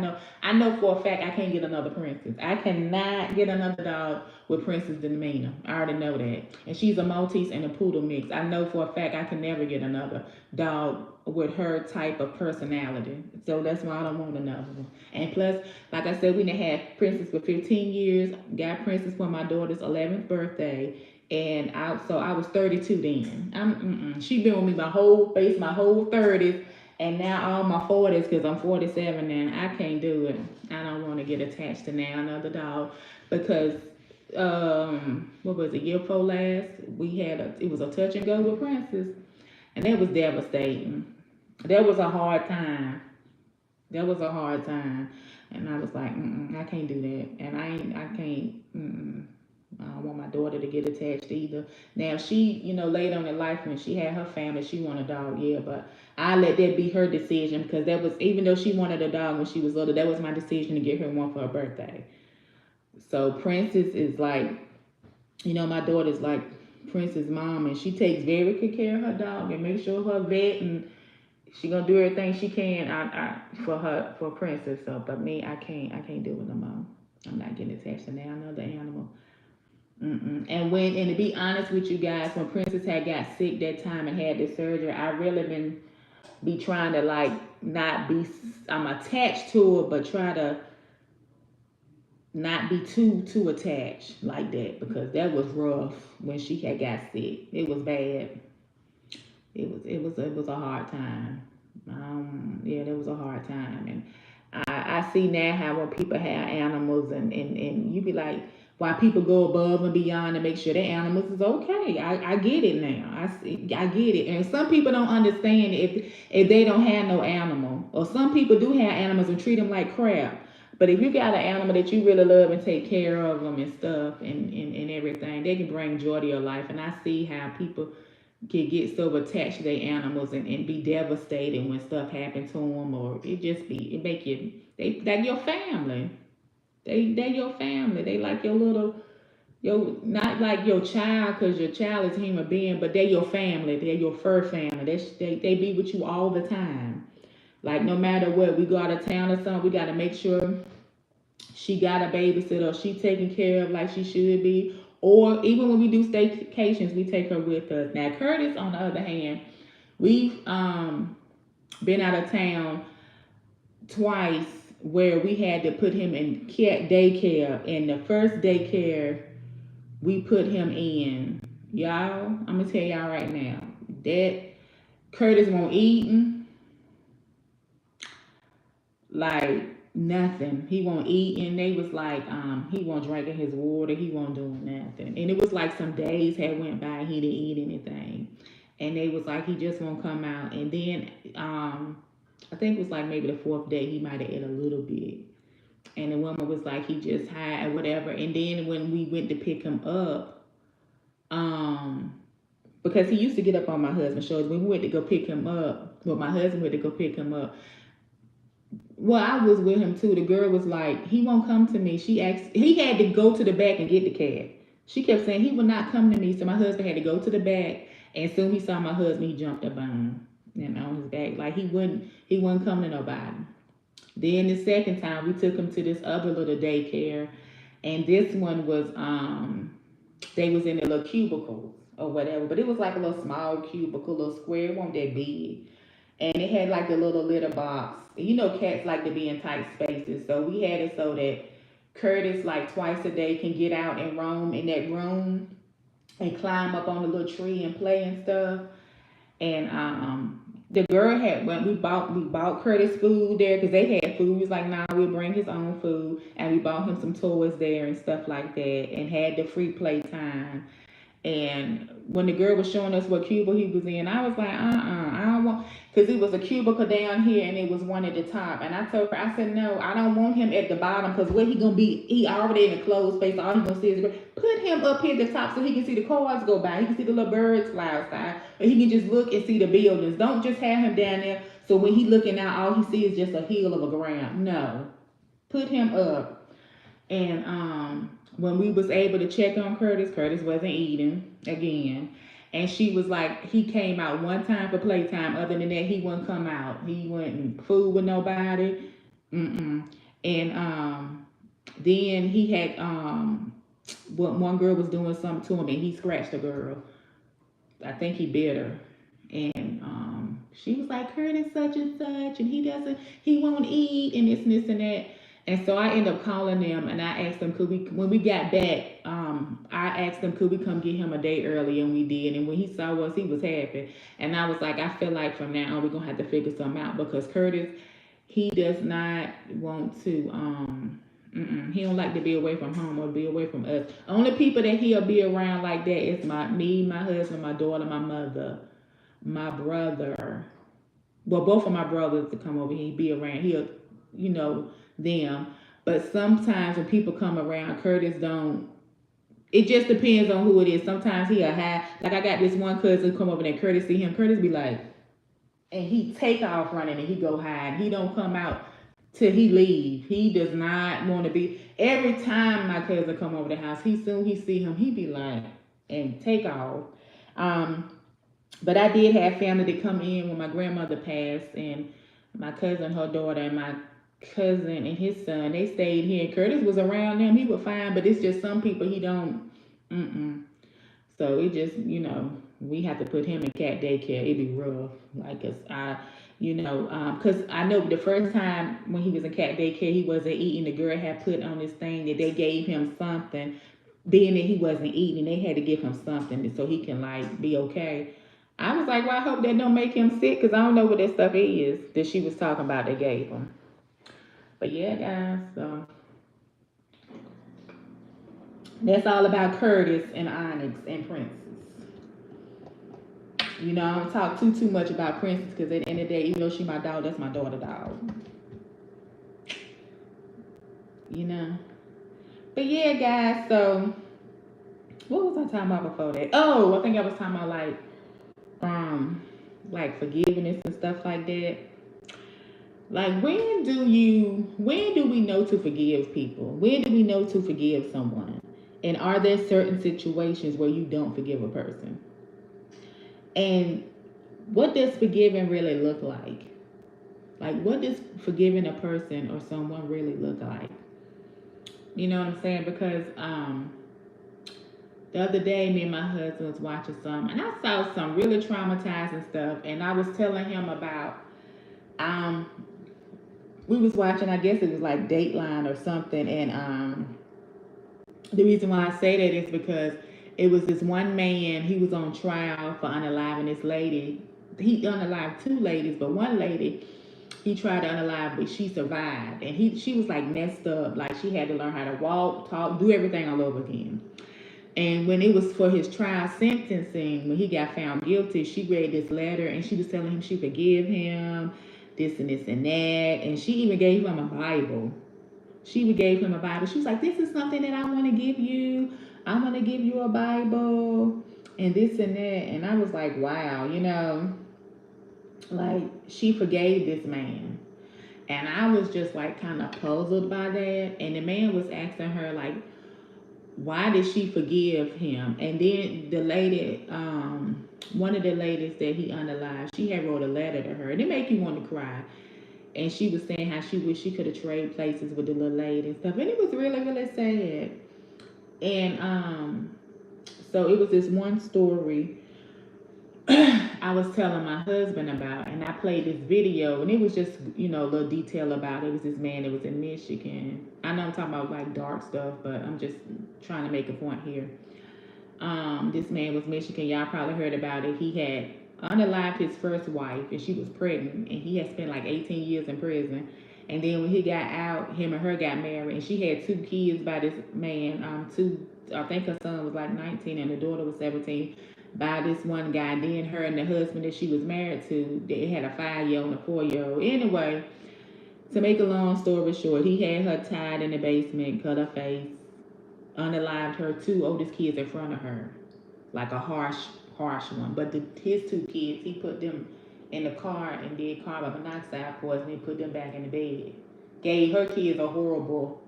know for a fact I can't get another Princess. I cannot get another dog with Princess demeanor. I already know that. And she's a Maltese and a poodle mix. I know for a fact I can never get another dog with her type of personality. So that's why I don't want another one. And plus, like I said, we done had Princess for 15 years. Got Princess for my daughter's 11th birthday. And I was 32 then. She been with me my whole 30s, and now all my 40s, because I'm 47 now. I can't do it. I don't want to get attached to now another dog, because what was it, year before last, it was a touch and go with Princess, and that was devastating. That was a hard time. That was a hard time, and I was like, I can't do that, and I can't. I don't want my daughter to get attached either. Now, if she, later on in life when she had her family, she wanted a dog, yeah, but I let that be her decision, because that was, even though she wanted a dog when she was little, that was my decision to get her one for her birthday. So Princess is like, my daughter's like Princess' mom, and she takes very good care of her dog and make sure her vet, and she gonna do everything she can for Princess. So, but me, I can't do it no more. I'm not getting attached to now another animal. And to be honest with you guys, when Princess had got sick that time and had the surgery, I really be trying to like not be. I'm attached to her, but try to not be too attached like that, because that was rough when she had got sick. It was bad. It was a hard time. Yeah, that was a hard time, and I see now how when people have animals, and you be like, why people go above and beyond to make sure their animals is okay. I get it now. I get it, and some people don't understand if they don't have no animal, or some people do have animals and treat them like crap. But if you got an animal that you really love and take care of them and stuff, and everything, they can bring joy to your life. And I see how people can get so attached to their animals, and be devastated when stuff happens to them, or it make you, they your family. They your family. They like your little, your, not like your child, because your child is a human being, but they're your family. They're your fur family. They be with you all the time. Like no matter what, we go out of town or something, we got to make sure she got a babysitter, or she taken care of like she should be. Or even when we do staycations, we take her with us. Now Curtis, on the other hand, we've been out of town twice where we had to put him in cat daycare. And the first daycare we put him in, y'all, I'm gonna tell y'all right now that Curtis won't eating like nothing. He won't eat, and they was like, he won't drinking his water, he won't doing nothing. And it was like some days had went by, he didn't eat anything, and they was like, he just won't come out. And then I think it was like maybe the fourth day he might have ate a little bit, and the woman was like, he just high or whatever. And then when we went to pick him up, um because he used to get up on my husband's shoulders, when we went to go pick him up, well, my husband went to go pick him up. Well, I was with him too. The girl was like, he won't come to me. She asked, he had to go to the back and get the cat. She kept saying he would not come to me. So my husband had to go to the back. And soon he saw my husband, he jumped up on him and on his back. Like he wouldn't come to nobody. Then the second time we took him to this other little daycare. And this one was, they was in a little cubicle or whatever. But it was like a little small cubicle, little square. It wasn't that big, and it had like a little litter box. You know, cats like to be in tight spaces, so we had it so that Curtis, like twice a day, can get out and roam in that room and climb up on the little tree and play and stuff. And the girl had when we bought Curtis food there because they had food. He was like, nah, we'll bring his own food, and we bought him some toys there and stuff like that, and had the free playtime. And when the girl was showing us what cubicle he was in, I was like, I don't want, because it was a cubicle down here and it was one at the top. And I told her, I said, no, I don't want him at the bottom, because where he gonna be? He already in a closed space. All he gonna see is put him up here at the top so he can see the cars go by. He can see the little birds fly outside, or he can just look and see the buildings. Don't just have him down there so when he looking out, all he sees is just a hill of a ground. No, put him up. And when we was able to check on Curtis, Curtis wasn't eating again. And she was like, he came out one time for playtime. Other than that, he wouldn't come out. He wouldn't fool with nobody. Mm-mm. And then he had one girl was doing something to him, and he scratched the girl. I think he bit her. And she was like, Curtis such and such, and he won't eat, and this and that. And so I ended up calling them, and I asked them, could we, when we got back, I asked them, could we come get him a day early, and we did. And when he saw us, he was happy. And I was like, I feel like from now on, we're going to have to figure something out, because Curtis, he does not want to, he don't like to be away from home or be away from us. Only people that he'll be around like that is me, my husband, my daughter, my mother, my brother. Well, both of my brothers to come over here, he'd be around. He'll, you know, them. But sometimes when people come around, Curtis don't. It just depends on who it is. Sometimes he'll hide. Like I got this one cousin come over there. Curtis see him. Curtis be like, and he take off running and he go hide. He don't come out till he leave. He does not want to be. Every time my cousin come over the house, he see him, he be like and take off. But I did have family to come in when my grandmother passed, and my cousin, her daughter, and my cousin and his son, they stayed here. And Curtis was around them. He was fine, but it's just some people he don't. So it just, we have to put him in cat daycare. It'd be rough. Like, 'cause Because I know the first time when he was in cat daycare, he wasn't eating. The girl had put on this thing that they gave him something, being that he wasn't eating, they had to give him something so he can like be okay. I was like, well, I hope that don't make him sick because I don't know what that stuff is that she was talking about they gave him. But yeah, guys, so that's all about Curtis and Onyx and Princess. I don't talk too much about Princess because at the end of the day, even though she my dog, that's my daughter dog. You know. But yeah, guys. So what was I talking about before that? Oh, I think I was talking about um like forgiveness and stuff like that. Like when do we know to forgive people? When do we know to forgive someone? And are there certain situations where you don't forgive a person? And what does forgiving really look like? Like what does forgiving a person or someone really look like? You know what I'm saying? Because the other day me and my husband was watching some and I saw some really traumatizing stuff and I was telling him about um we was watching, I guess it was like Dateline or something, and the reason why I say that is because it was this one man. He was on trial for unaliving this lady. He unalived two ladies, but one lady he tried to unalive, but she survived, and she was like messed up, like she had to learn how to walk, talk, do everything all over again. And when it was for his trial sentencing, when he got found guilty, she read this letter and she was telling him she forgive him, this and that, and she even gave him a Bible. She even gave him a Bible. She was like, "This is something that I want to give you. I want to give you a Bible, and this and that." And I was like, "Wow, like she forgave this man." And I was just like kind of puzzled by that. And the man was asking her like, why did she forgive him? And then the lady, one of the ladies that he unalived, she had wrote a letter to her, and it make you want to cry. And she was saying how she wished she could have traded places with the little lady and stuff, and it was really really sad. And so it was this one story I was telling my husband about, and I played this video, and it was just a little detail about it. It was this man that was in Michigan. I know I'm talking about like dark stuff, but I'm just trying to make a point here. This man was Michigan. Y'all probably heard about it. He had unalived his first wife, and she was pregnant, and he had spent like 18 years in prison. And then when he got out, him and her got married, and she had two kids by this man. I think her son was like 19, and the daughter was 17 by this one guy. Then her and the husband that she was married to, they had a 5-year and a 4-year old. Anyway, to make a long story short, he had her tied in the basement, cut her face, unalived her two oldest kids in front of her, like a harsh one. But his two kids, he put them in the car and did carbon monoxide poisoning and put them back in the bed. Gave her kids a horrible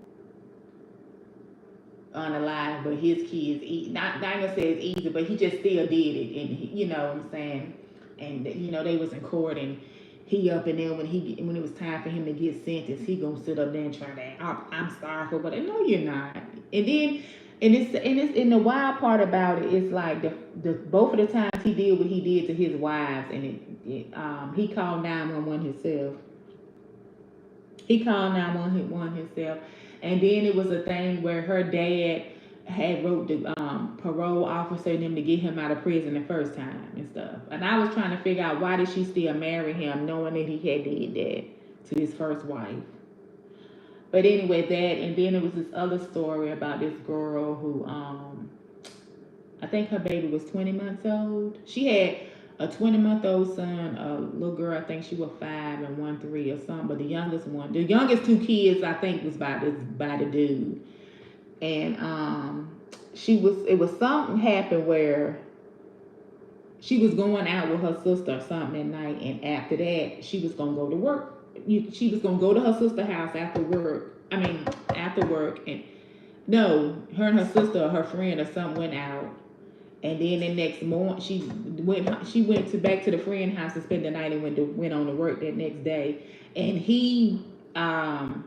unalive, but his kids eat. Not gonna say it's easy, but he just still did it, and you know what I'm saying. And they was in court, and he up in there when it was time for him to get sentenced, he gonna sit up there and try to I'm sorry for what. No, you're not. And then and the wild part about it is like the both of the times he did what he did to his wives, and he called 911 himself. He called 911 himself. And then it was a thing where her dad had wrote the parole officer and them to get him out of prison the first time and stuff. And I was trying to figure out why did she still marry him knowing that he had did that to his first wife. But anyway, that, and then there was this other story about this girl who I think her baby was 20 months old. She had a 20-month-old son, a little girl, I think she was 5 and 1 3 or something. But the youngest two kids, I think, was by the dude. And it was something happened where she was going out with her sister or something at night, and after that, she was gonna go to work. She was gonna go to her sister's house after work. After work, and no, her and her sister or her friend or something went out. And then the next morning, she went back to the friend house to spend the night and went on to work that next day. And he got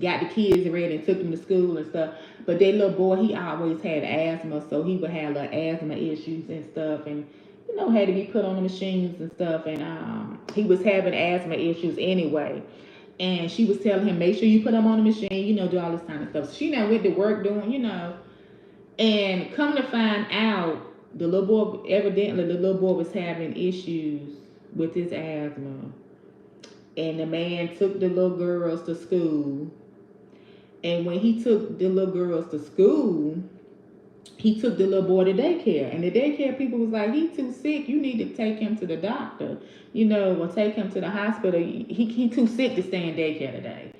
the kids ready and took them to school and stuff. But that little boy, he always had asthma, so he would have like asthma issues and stuff. And had to be put on the machines and stuff. And he was having asthma issues anyway. And she was telling him, make sure you put him on the machine, do all this kind of stuff. So she now went to work doing. And come to find out, the little boy, evidently, the little boy was having issues with his asthma. And the man took the little girls to school. And when he took the little girls to school, he took the little boy to daycare. And the daycare people was like, he too sick. You need to take him to the doctor, or take him to the hospital. He too sick to stay in daycare today.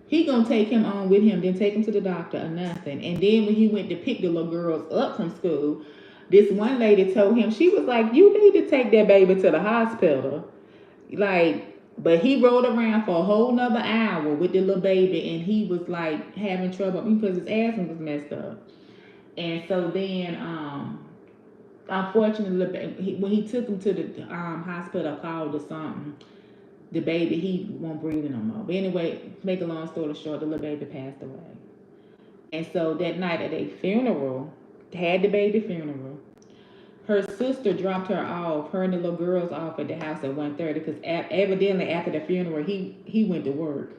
He gonna take him on with him, then take him to the doctor or nothing. And then when he went to pick the little girls up from school, this one lady told him, she was like, you need to take that baby to the hospital. Like, but he rode around for a whole nother hour with the little baby, and he was like having trouble because his asthma was messed up. And so then, unfortunately, when he took him to the hospital, called or something, the baby, he won't breathe no more. But anyway, make a long story short, the little baby passed away. And so that night at a funeral, had the baby funeral, her sister dropped her and the little girls off at the house at 1:30 because evidently after the funeral, he went to work.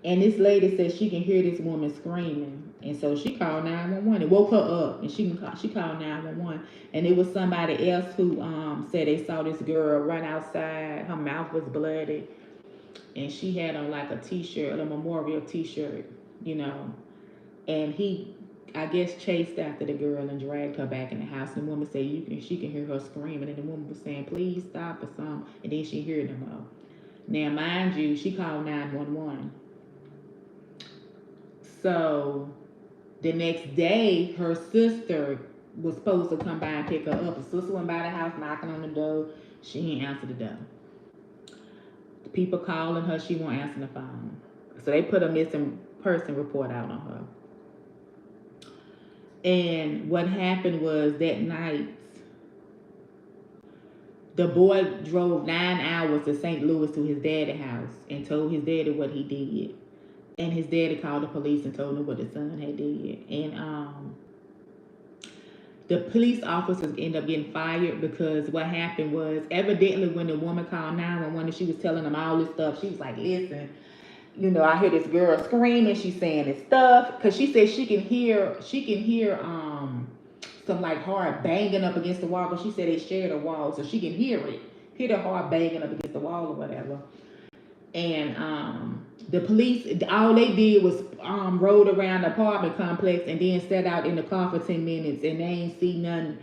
And this lady said she can hear this woman screaming. And so she called 911. It woke her up, and she called 911. And it was somebody else who said they saw this girl run outside. Her mouth was bloody. And she had on like a t-shirt, a memorial t-shirt, And he, I guess, chased after the girl and dragged her back in the house. And the woman said she can hear her screaming. And the woman was saying, please stop or something. And then she heard them all. Now, mind you, she called 911. So the next day, her sister was supposed to come by and pick her up. The sister went by the house, knocking on the door. She didn't answer the door. The people calling her, she won't answer the phone. So they put a missing person report out on her. And what happened was that night, the boy drove 9 hours to St. Louis to his daddy's house and told his daddy what he did. And his daddy called the police and told him what his son had did. And the police officers ended up getting fired because what happened was, evidently when the woman called 911 and she was telling them all this stuff, she was like, listen, I hear this girl screaming, she's saying this stuff. Because she said she can hear some like hard banging up against the wall. Because she said they shared a wall, so she can hear the hard banging up against the wall or whatever. And the police, all they did was rode around the apartment complex and then sat out in the car for 10 minutes, and they ain't see nothing.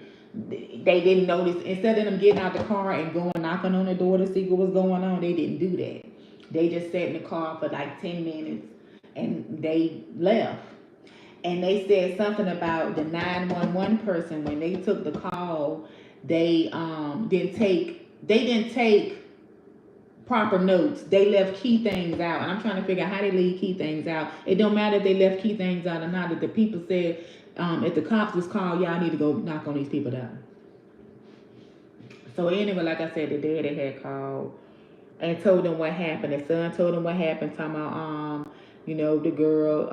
They didn't notice. Instead of them getting out the car and going knocking on the door to see what was going on, they didn't do that. They just sat in the car for like 10 minutes and they left. And they said something about the 911 person, when they took the call, they didn't take proper notes. They left key things out, and I'm trying to figure out how they leave key things out. It don't matter if they left key things out or not. If the people said, if the cops was called, y'all need to go knock on these people down. So anyway, like I said, the daddy had called and told them what happened. The son told them what happened. Talking about, the girl,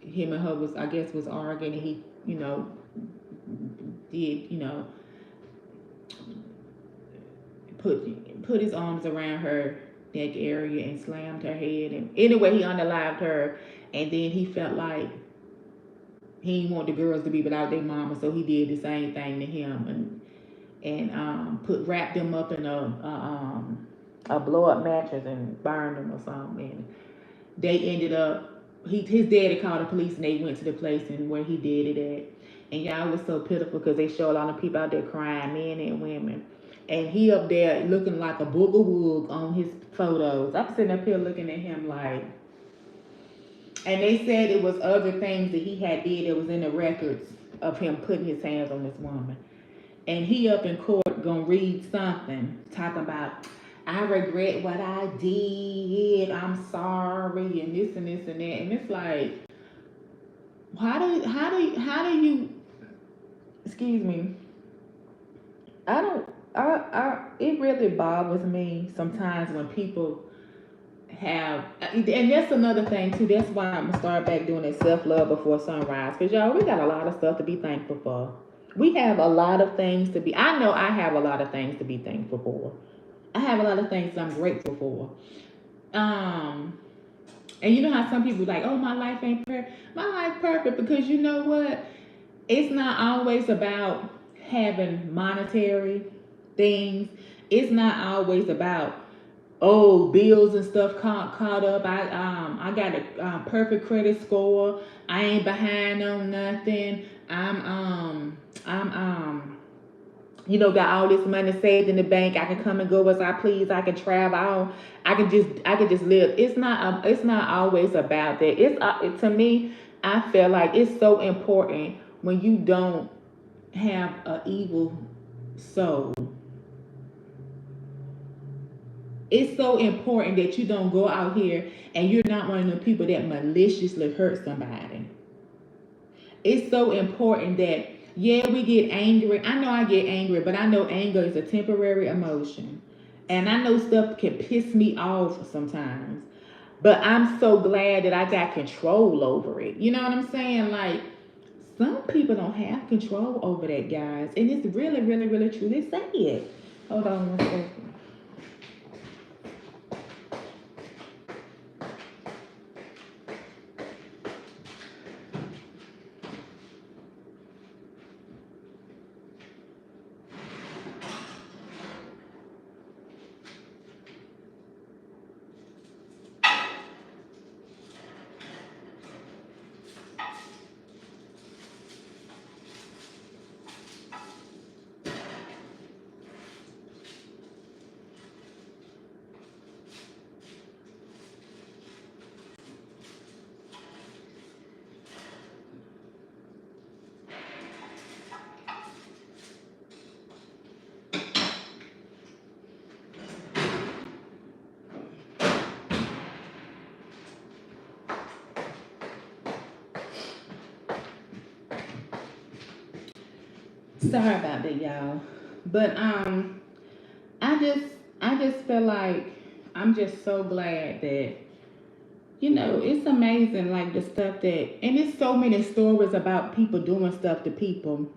him and her was arguing, and he, did, put his arms around her neck area and slammed her head. And anyway, he unalived her, and then he felt like he didn't want the girls to be without their mama, so he did the same thing to him, and wrapped them up in a blow up mattress and burned them or something. And they ended up, his daddy called the police, and they went to the place and where he did it at. And y'all, was so pitiful because they showed all the people out there crying, men and women. And he up there looking like a booger woog on his photos. I'm sitting up here looking at him like, and they said it was other things that he had did that was in the records of him putting his hands on this woman. And he up in court gonna read something talking about, I regret what I did, I'm sorry, and this and this and that. And it's like, how do you excuse me, it really bothers me sometimes when people have, and that's another thing too. That's why I'm gonna start back doing that self-love before sunrise. Because y'all, we got a lot of stuff to be thankful for. We have a lot of things to be. I know I have a lot of things to be thankful for. I have a lot of things I'm grateful for. And you know how some people like, oh, my life ain't perfect. My life perfect because you know what? It's not always about having monetary things. It's not always about bills and stuff caught up. I got a perfect credit score. I ain't behind on nothing. I'm got all this money saved in the bank. I can come and go as I please. I can travel. I can just live. It's not always about that. To me, I feel like it's so important when you don't have an evil soul. It's so important that you don't go out here and you're not one of the people that maliciously hurt somebody. It's so important that, yeah, we get angry. I know I get angry, but I know anger is a temporary emotion. And I know stuff can piss me off sometimes. But I'm so glad that I got control over it. You know what I'm saying? Like, some people don't have control over that, guys. And it's really, really, really true. They say it. Hold on one second. Sorry about that, y'all. But I just I just feel like I'm just so glad that it's amazing like the stuff that and it's so many stories about people doing stuff to people,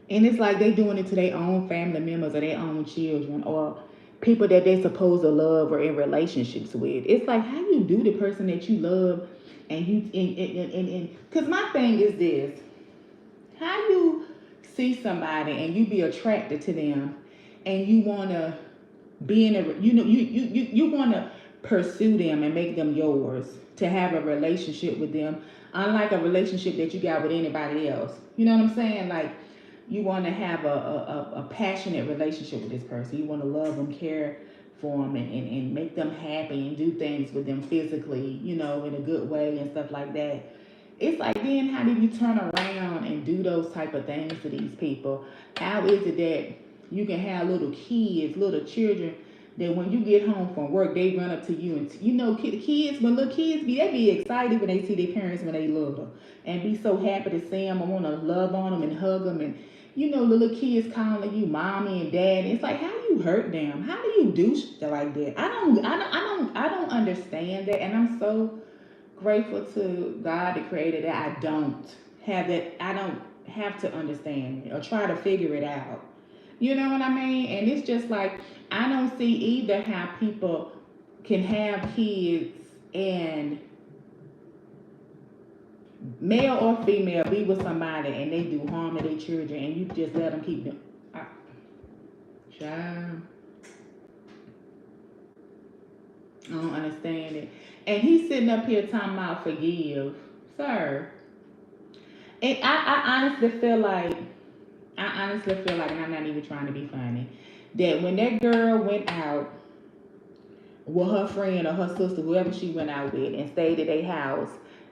and it's like they doing it to their own family members or their own children or people that they supposed to love or in relationships with. It's like how you do the person that you love and you and because my thing is this: how you see somebody and you be attracted to them and you want to be in a you want to pursue them and make them yours, to have a relationship with them, unlike a relationship that you got with anybody else. You know what I'm saying? Like, you want to have a passionate relationship with this person. You want to love them, care for them, and make them happy and do things with them physically, in a good way and stuff like that. It's like, then how do you turn around and do those type of things to these people? How is it that you can have little kids, little children, that when you get home from work, they run up to you and kids, when little kids they be excited when they see their parents when they little, and be so happy to see them and want to love on them and hug them, and little kids calling you mommy and daddy. It's like, how do you hurt them? How do you do shit like that? I don't understand that, and I'm so grateful to God, the creator, that I don't have that. I don't have to understand it or try to figure it out. You know what I mean? And it's just like, I don't see either how people can have kids and male or female be with somebody and they do harm to their children and you just let them keep them. Child, I don't understand it. And he's sitting up here talking about forgive, sir. And I honestly feel like, and I'm not even trying to be funny, that when that girl went out with her friend or her sister, whoever she went out with, and stayed at their house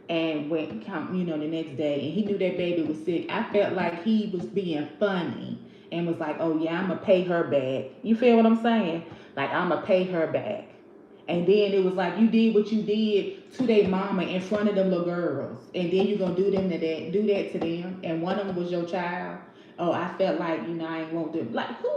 and went come, the next day, and he knew that baby was sick, I felt like he was being funny and was like, oh yeah, I'm gonna pay her back. You feel what I'm saying? Like, I'm gonna pay her back. And then it was like, you did what you did to their mama in front of them little girls, and then you gonna do that to them, and one of them was your child. Oh, I felt like, I ain't want to, like, who?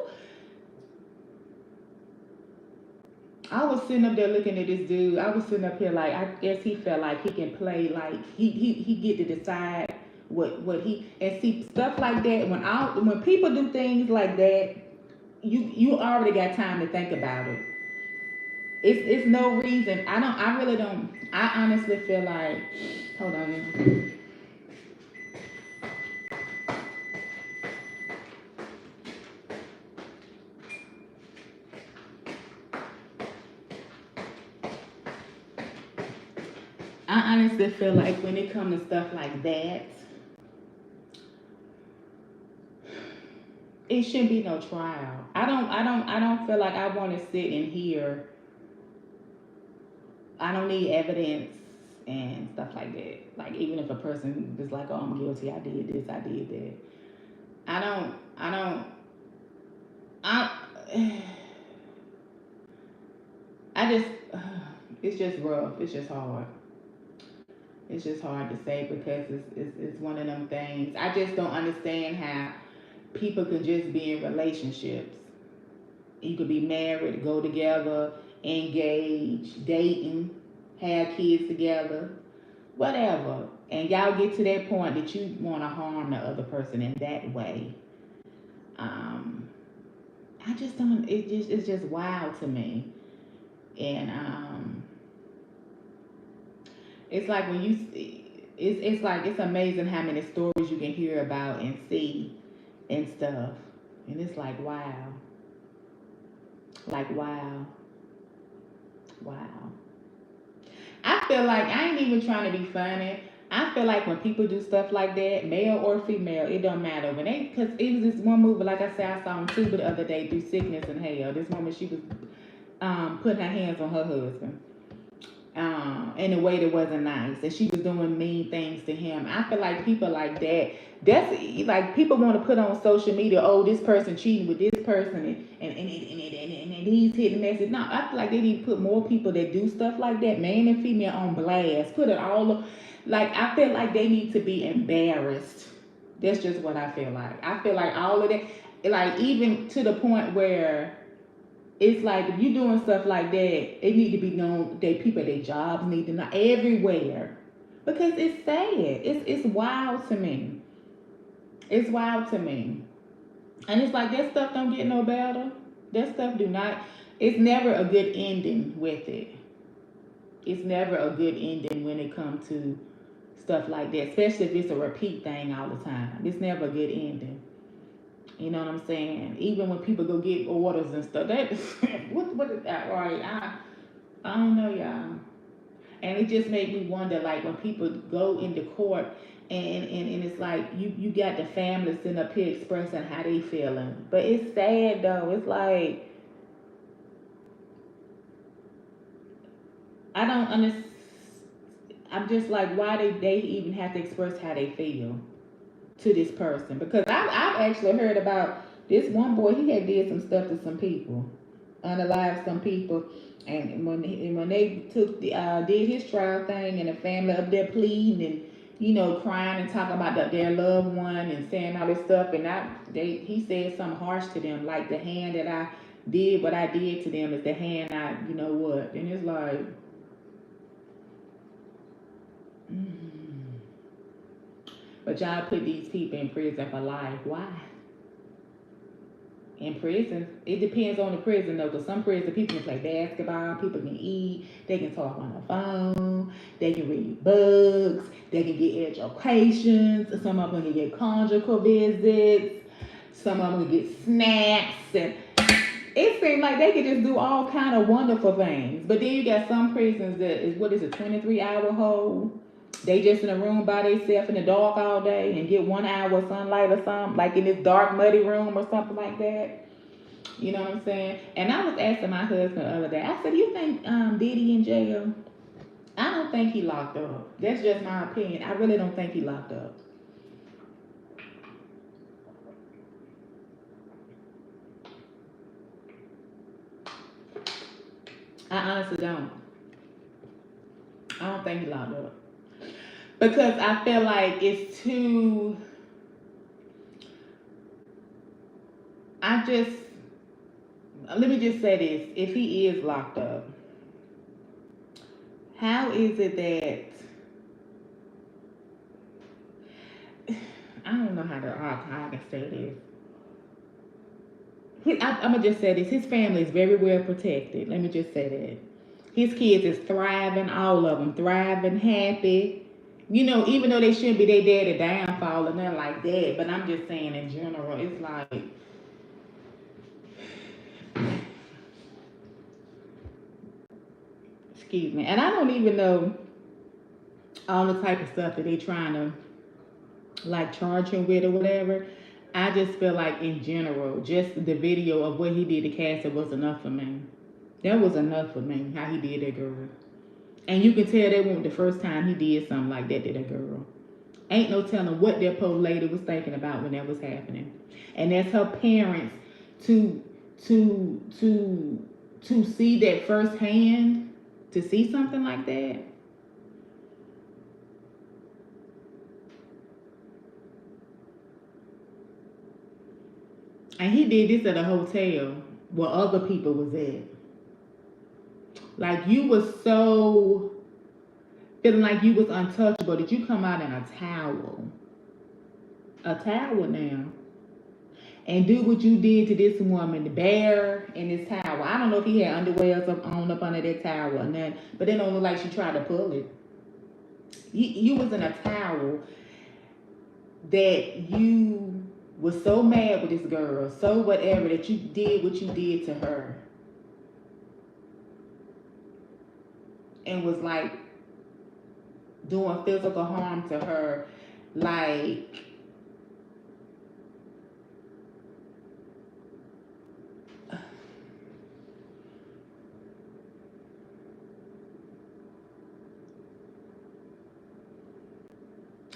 I was sitting up there looking at this dude. I was sitting up here like, I guess he felt like he can play, like he get to decide what he, and see stuff like that. When people do things like that, you already got time to think about it. It's no reason. I really don't. I honestly feel like, hold on. I honestly feel like when it comes to stuff like that, it shouldn't be no trial. I don't feel like I want to sit and hear. I don't need evidence and stuff like that. Like even if a person is like, "Oh, I'm guilty. I did this. I did that." I don't. I don't. I. I just. It's just rough. It's just hard. It's just hard to say because it's one of them things. I just don't understand how people can just be in relationships. You could be married, go together, engage, dating, have kids together, whatever. And y'all get to that point that you want to harm the other person in that way. Um, I just don't. It's just wild to me. And it's like when you it's like it's amazing how many stories you can hear about and see and stuff. And it's like wow, wow. I feel like I ain't even trying to be funny. I feel like when people do stuff like that, male or female, it don't matter. When they, cause it was this one movie, like I said, I saw on Tuba the other day, Through Sickness and Hell. This woman, she was putting her hands on her husband in a way that wasn't nice, and she was doing mean things to him. I feel like people like that. That's like people want to put on social media. Oh, this person cheating with this person, and he's hitting message. No, I feel like they need to put more people that do stuff like that, man and female, on blast. Put it all. Like I feel like they need to be embarrassed. That's just what I feel like. I feel like all of that, like even to the point where it's like if you doing stuff like that, it need to be known that people at their jobs need to know everywhere. Because it's sad. It's wild to me. It's wild to me. And it's like that stuff don't get no better. That stuff do not, it's never a good ending with it. It's never a good ending when it comes to stuff like that, especially if it's a repeat thing all the time. It's never a good ending. You know what I'm saying? Even when people go get orders and stuff, that what is that? Right? I don't know, y'all. And it just made me wonder, like when people go into court and it's like you got the family sitting up here expressing how they feeling, but it's sad though. It's like I don't understand. I'm just like, why they even have to express how they feel to this person? Because I've actually heard about this one boy. He had did some stuff to some people, unalived some people, and when they took did his trial thing, and the family up there pleading and crying and talking about their loved one and saying all this stuff, and he said something harsh to them, like the hand that I did what I did to them is the hand I what, and it's like. Mm. But y'all put these people in prison for life. Why? In prison, it depends on the prison though, because some prison people can play basketball, people can eat, they can talk on the phone, they can read books, they can get educations, some of them can get conjugal visits, some of them can get snacks, and it seems like they could just do all kind of wonderful things. But then you got some prisons that is, what is it, 23-hour hold. They just in a room by themselves in the dark all day and get 1 hour of sunlight or something, like in this dark, muddy room or something like that. You know what I'm saying? And I was asking my husband the other day, I said, you think Diddy in jail? I don't think he locked up. That's just my opinion. I really don't think he locked up. I honestly don't. I don't think he locked up. Because I feel like it's too. I just. Let me just say this. If he is locked up, how is it that. I don't know how I can say this. I'm gonna just say this. His family is very well protected. Let me just say that. His kids is thriving, all of them thriving, happy. You know, even though they shouldn't be their daddy downfall or nothing like that. But I'm just saying in general, it's like, excuse me. And I don't even know all the type of stuff that they trying to like charge him with or whatever. I just feel like in general, just the video of what he did to Cassie was enough for me. That was enough for me, how he did that girl. And you can tell that wasn't the first time he did something like that to that girl. Ain't no telling what that poor lady was thinking about when that was happening. And that's her parents to to see that firsthand, to see something like that. And he did this at a hotel where other people was at. Like you was so feeling like you was untouchable that you come out in a towel now, and do what you did to this woman, the bear in this towel. I don't know if he had underwear on up under that towel or nothing, but it don't look like she tried to pull it. You was in a towel that you was so mad with this girl, so whatever, that you did what you did to her, and was like doing physical harm to her, like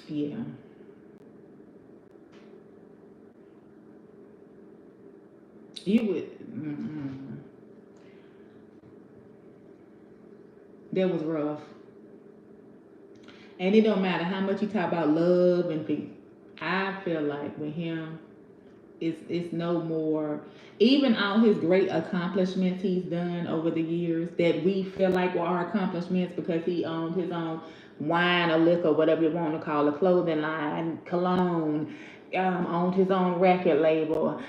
yeah. You would. That was rough. And it don't matter how much you talk about love and peace. I feel like with him, it's no more. Even all his great accomplishments he's done over the years that we feel like were our accomplishments because he owned his own wine or liquor, whatever you want to call it, clothing line, cologne, owned his own record label,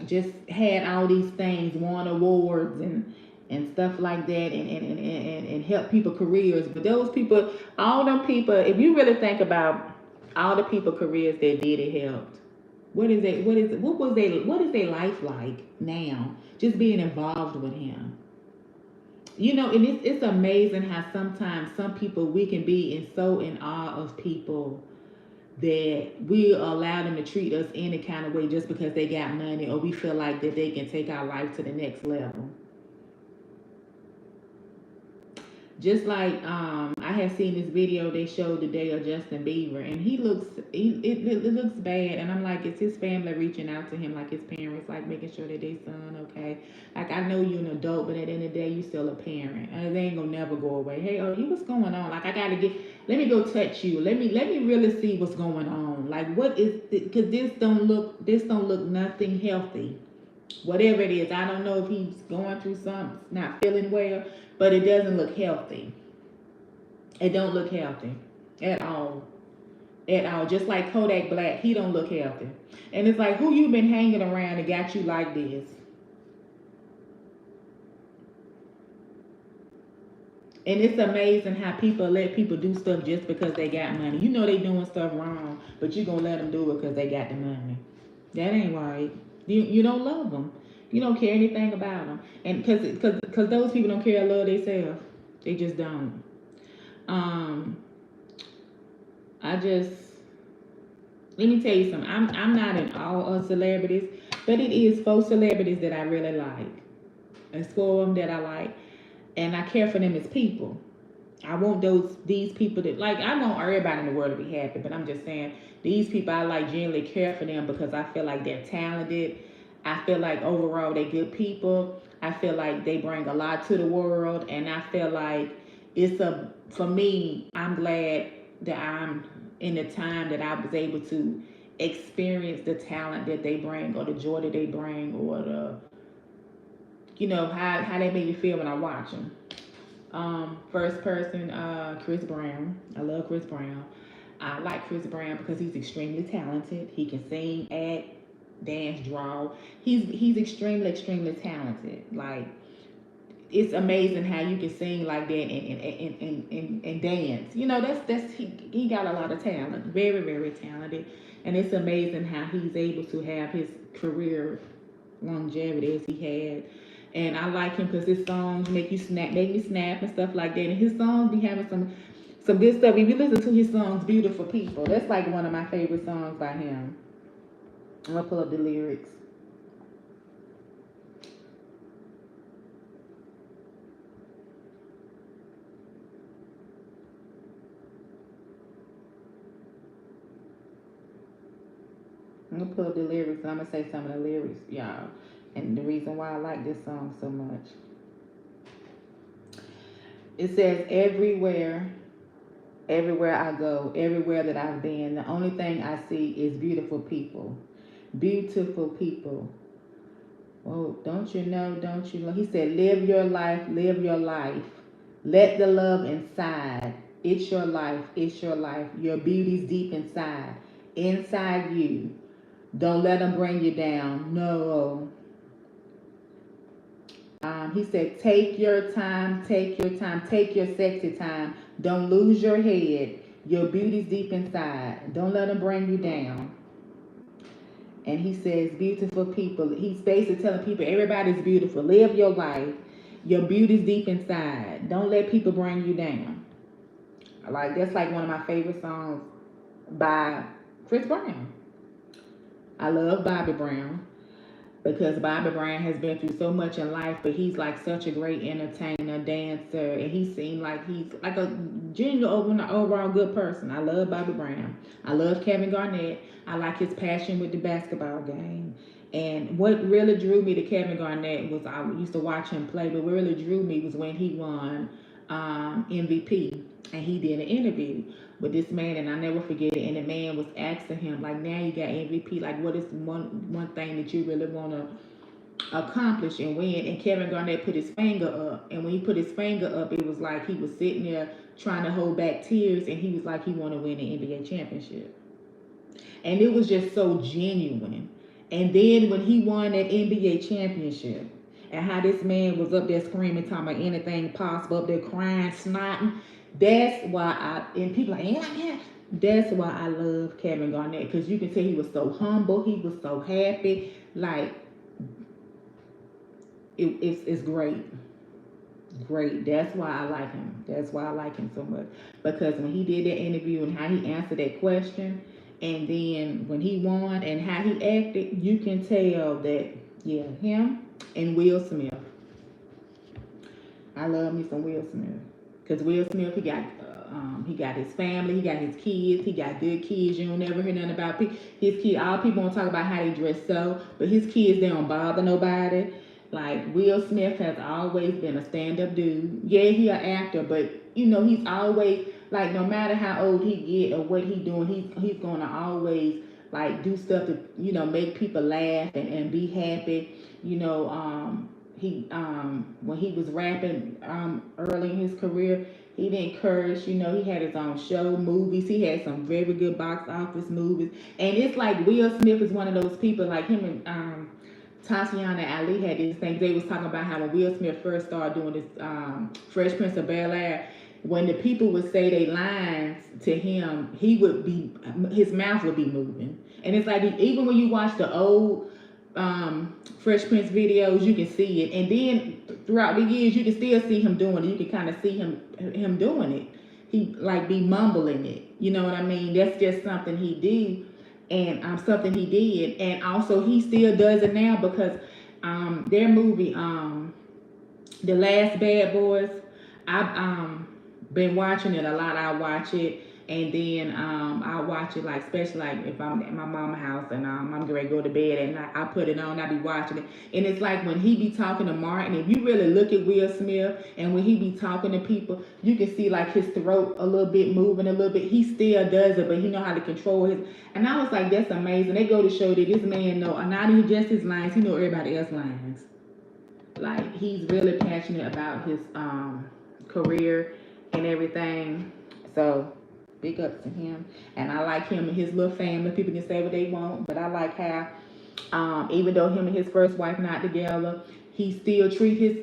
just had all these things, won awards and stuff like that, and help people careers. But those people, all them people, if you really think about all the people careers that did it helped. What is it? What is it? What was they? What is their life like now? Just being involved with him. You know, and it's amazing how sometimes some people we can be so in awe of people that we allow them to treat us any kind of way just because they got money or we feel like that they can take our life to the next level. Just like I had seen this video they showed today of Justin Bieber, and it looks bad, and I'm like, is his family reaching out to him, like his parents, like making sure that their son okay? Like I know you're an adult, but at the end of the day, you still a parent, and they ain't gonna never go away. Hey, oh, you what's going on? Like I gotta get, let me go touch you. Let me really see what's going on. Like what is? Because this don't look nothing healthy. Whatever it is, I don't know if he's going through something, not feeling well, but it doesn't look healthy. It don't look healthy at all. At all. Just like Kodak Black, he don't look healthy. And it's like, who you been hanging around and got you like this? And it's amazing how people let people do stuff just because they got money. You know they doing stuff wrong, but you gonna let them do it because they got the money. That ain't right. You don't love them. You don't care anything about them, and because those people don't care or love themselves. They just don't. Um, I just let me tell you something. I'm not in all of celebrities, but it is 4 celebrities that I really like. It's 4 of them that I like, and I care for them as people. I want these people that like I want everybody in the world to be happy, but I'm just saying these people I like genuinely care for them because I feel like they're talented. I feel like overall they're good people. I feel like they bring a lot to the world, and I feel like it's a for me. I'm glad that I'm in the time that I was able to experience the talent that they bring, or the joy that they bring, or the how they make me feel when I watch them. First person, Chris Brown. I love Chris Brown. I like Chris Brown because he's extremely talented. He can sing, act, dance, draw. He's extremely talented. Like, it's amazing how you can sing like that and dance. You know, that's he got a lot of talent. Very talented. And it's amazing how he's able to have his career longevity as he had. And I like him because his songs make me snap and stuff like that. And his songs be having some good stuff. If you listen to his songs, Beautiful People, that's like one of my favorite songs by him. I'm gonna pull up the lyrics. I'm gonna pull up the lyrics and I'm gonna say some of the lyrics, y'all. And the reason why I like this song so much. It says, everywhere I go, everywhere that I've been, the only thing I see is beautiful people. Beautiful people. Oh, don't you know, don't you know? He said, live your life, live your life. Let the love inside. It's your life, it's your life. Your beauty's deep inside you. Don't let them bring you down. No. He said, take your time, take your time, take your sexy time. Don't lose your head. Your beauty's deep inside. Don't let them bring you down. And he says, beautiful people. He's basically telling people, everybody's beautiful. Live your life. Your beauty's deep inside. Don't let people bring you down. Like, that's like one of my favorite songs by Chris Brown. I love Bobby Brown because Bobby Brown has been through so much in life, but he's like such a great entertainer, dancer, and he seemed like he's like a genuine overall good person. I love Bobby Brown. I love Kevin Garnett. I like his passion with the basketball game. And what really drew me to Kevin Garnett was I used to watch him play, but what really drew me was when he won MVP and he did an interview with this man, and I never forget it. And the man was asking him, like, now you got MVP, like, what is one thing that you really want to accomplish and win? And Kevin Garnett put his finger up, and when he put his finger up, it was like he was sitting there trying to hold back tears, and he was like, he want to win the NBA championship. And it was just so genuine. And then when he won that NBA championship, and how this man was up there screaming, talking about anything possible, up there crying, snotting. That's why and people like, yeah. That's why I love Kevin Garnett, because you can tell he was so humble, he was so happy. Like, it's great. Great. That's why I like him. That's why I like him so much. Because when he did that interview and how he answered that question, and then when he won and how he acted, you can tell that, yeah, him and Will Smith. I love me some Will Smith. Because Will Smith, he got his family, he got his kids, he got good kids. You don't never hear nothing about his kids. All people want to talk about how they dress so, but his kids, they don't bother nobody. Like, Will Smith has always been a stand-up dude. Yeah, he an actor, but you know, he's always like, no matter how old he get or what he doing, he's gonna always like do stuff to, you know, make people laugh and be happy. You know, he when he was rapping early in his career, he didn't curse. You know, he had his own show, movies. He had some very good box office movies. And it's like Will Smith is one of those people, like him and Tatiana Ali had this thing. They was talking about how when Will Smith first started doing this Fresh Prince of Bel-Air, when the people would say their lines to him, his mouth would be moving. And it's like, even when you watch the old Fresh Prince videos, you can see it. And then throughout the years, you can still see him doing it. You can kind of see him doing it. He like be mumbling it. You know what I mean? That's just something he did. And something he did, and also he still does it now because their movie, The Last Bad Boys, I've been watching it a lot. I watch it, and then I watch it like, especially like if I'm at my mama's house and I'm getting ready to go to bed and I put it on, I be watching it, and it's like when he be talking to Martin. If you really look at Will Smith and when he be talking to people, you can see like his throat a little bit moving a little bit. He still does it, but he know how to control his. And I was like, that's amazing. They go to show that this man know not even just his lines, he know everybody else's lines. Like, he's really passionate about his career and everything. So Big ups to him. And I like him and his little family. People can say what they want, but I like how, even though him and his first wife not together, he still treat his,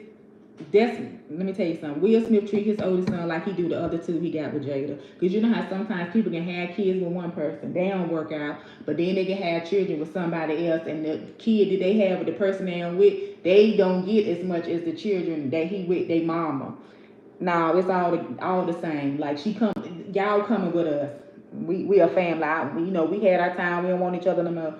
let me tell you something. Will Smith treat his oldest son like he do the other two he got with Jada. Because you know how sometimes people can have kids with one person. They don't work out. But then they can have children with somebody else. And the kid that they have with the person they are with, they don't get as much as the children that he with their mama. No, it's all the same. Like y'all coming with us. We a family. We had our time. We don't want each other no more.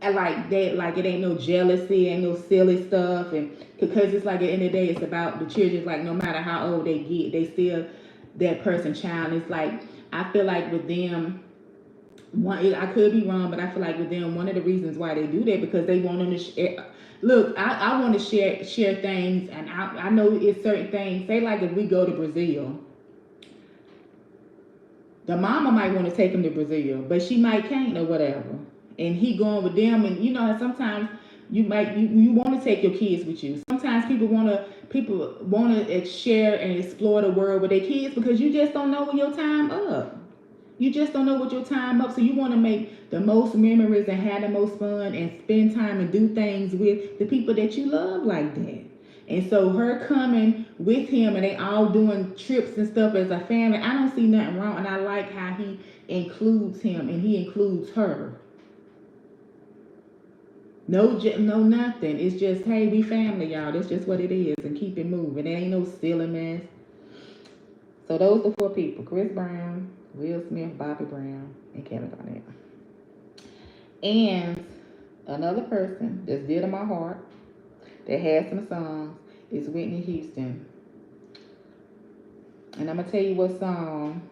And like that, like it ain't no jealousy, ain't no silly stuff, and because it's like at the end of the day, it's about the children. Like no matter how old they get, they still that person child. It's like I feel like with them, I could be wrong, but I feel like with them, one of the reasons why they do that because they want them to share. Look, I want to share things, and I know it's certain things. Say like if we go to Brazil, the mama might want to take him to Brazil, but she might can't or whatever. And he going with them, and sometimes you want to take your kids with you. Sometimes people want to share and explore the world with their kids because you just don't know when your time up. You just don't know what your time up, so you want to make the most memories and have the most fun and spend time and do things with the people that you love like that. And so her coming with him and they all doing trips and stuff as a family, I don't see nothing wrong. And I like how he includes him and he includes her. No, nothing. It's just, hey, we family, y'all. That's just what it is, and keep it moving. There ain't no silly mess. So those are 4 people: Chris Brown, Will Smith, Bobby Brown, and Kevin Garnett. And another person that's dear to my heart that has some songs is Whitney Houston. And I'm gonna tell you what song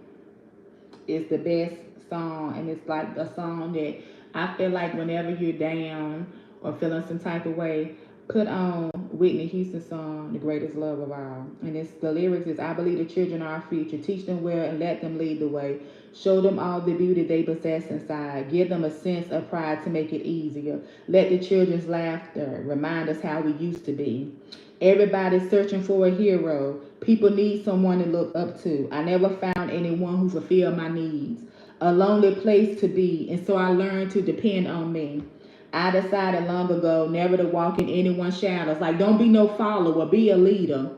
is the best song, and it's like a song that I feel like whenever you're down or feeling some type of way, put on Whitney Houston's song, The Greatest Love of All. And the lyrics is, I believe the children are our future. Teach them well and let them lead the way. Show them all the beauty they possess inside. Give them a sense of pride to make it easier. Let the children's laughter remind us how we used to be. Everybody's searching for a hero. People need someone to look up to. I never found anyone who fulfilled my needs. A lonely place to be, and so I learned to depend on me. I decided long ago never to walk in anyone's shadows. Like, don't be no follower, be a leader.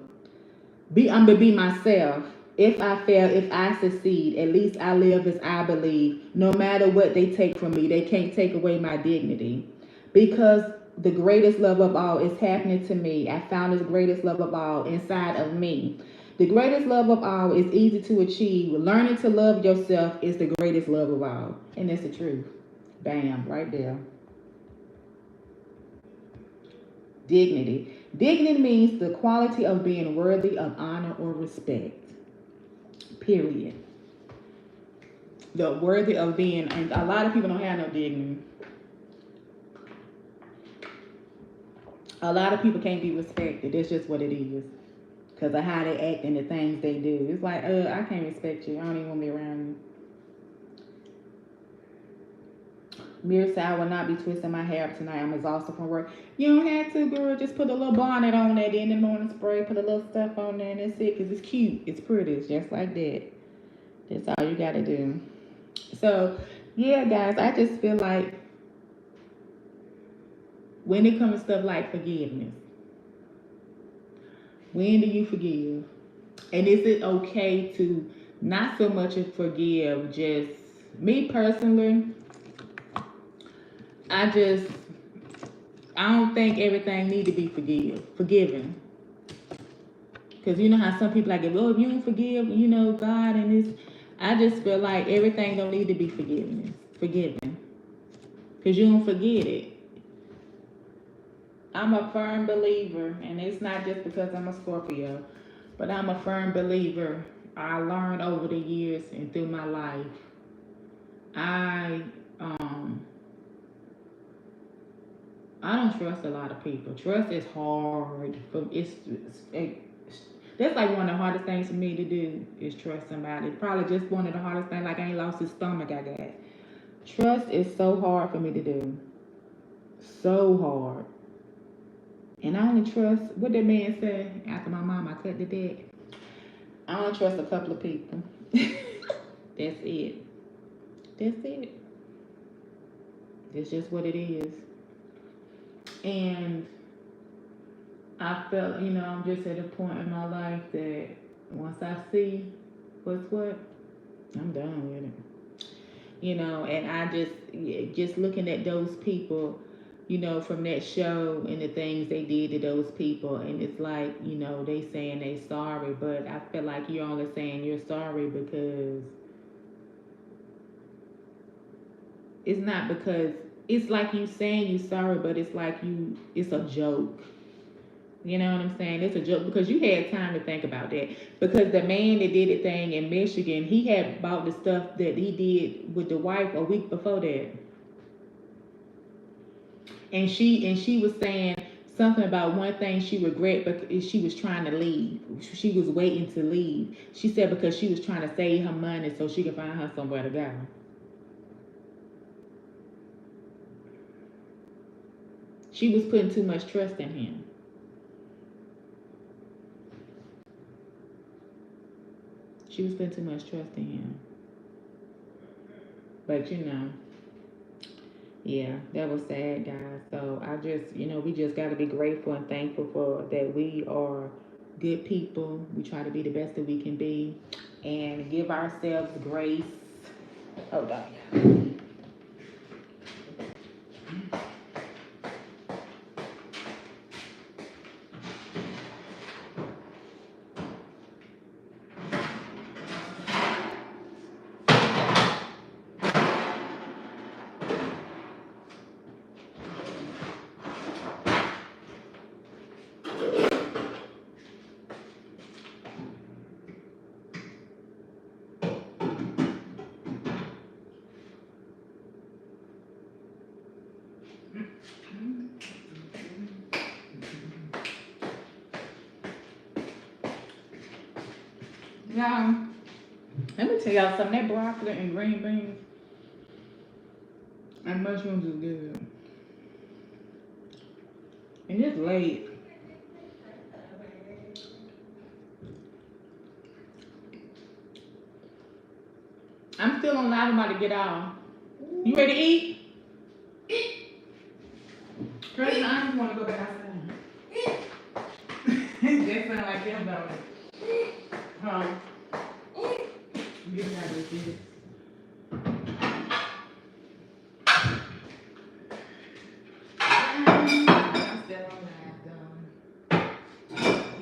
I'm gonna be myself. If I fail, if I succeed, at least I live as I believe. No matter what they take from me, they can't take away my dignity. Because the greatest love of all is happening to me. I found this greatest love of all inside of me. The greatest love of all is easy to achieve. Learning to love yourself is the greatest love of all. And that's the truth. Bam, right there. Dignity. Dignity means the quality of being worthy of honor or respect. Period. The worthy of being, and a lot of people don't have no dignity. A lot of people can't be respected. That's just what it is. Because of how they act and the things they do. It's like, I can't respect you. I don't even want to be around you. Mirror said, I will not be twisting my hair up tonight. I'm exhausted from work. You don't have to, girl. Just put a little bonnet on that in the morning spray. Put a little stuff on there and that's it. Because it's cute. It's pretty. It's just like that. That's all you got to do. So, yeah, guys. I just feel like when it comes to stuff like forgiveness, when do you forgive? And is it okay to not so much forgive? Just me personally, I don't think everything need to be forgiven. Because you know how some people like, if you don't forgive, God and this. I just feel like everything don't need to be forgiven. Because you don't forget it. I'm a firm believer, and it's not just because I'm a Scorpio, but I'm a firm believer. I learned over the years and through my life. I don't trust a lot of people. Trust is hard. That's like one of the hardest things for me to do is trust somebody. Probably just one of the hardest things, like I ain't lost his stomach I got. Trust is so hard for me to do. So hard. And I only trust, what that man said after my mom, I cut the deck. I only trust a couple of people. That's it. That's it. That's just what it is. And I felt, I'm just at a point in my life that once I see what's what, I'm done with it. And I just looking at those people, from that show and the things they did to those people, and it's like, they saying they sorry, but I feel like you're only saying you're sorry because it's not because it's like you saying you sorry, but it's like it's a joke. You know what I'm saying? It's a joke because you had time to think about that. Because the man that did the thing in Michigan, he had bought the stuff that he did with the wife a week before that. And she was saying something about one thing she regret because she was trying to leave. She was waiting to leave. She said because she was trying to save her money so she could find her somewhere to go. She was putting too much trust in him. She was putting too much trust in him. But yeah, that was sad, guys. So I just, we just got to be grateful and thankful for that we are good people. We try to be the best that we can be and give ourselves grace. Hold on. Now, let me tell y'all something. That broccoli and green beans and mushrooms is good. And it's late. I'm still on line about to get off. You ready to eat? Cousin, I just want to go back outside. That sound like them, don't it? Huh? Get out of this. I'm still on line, though.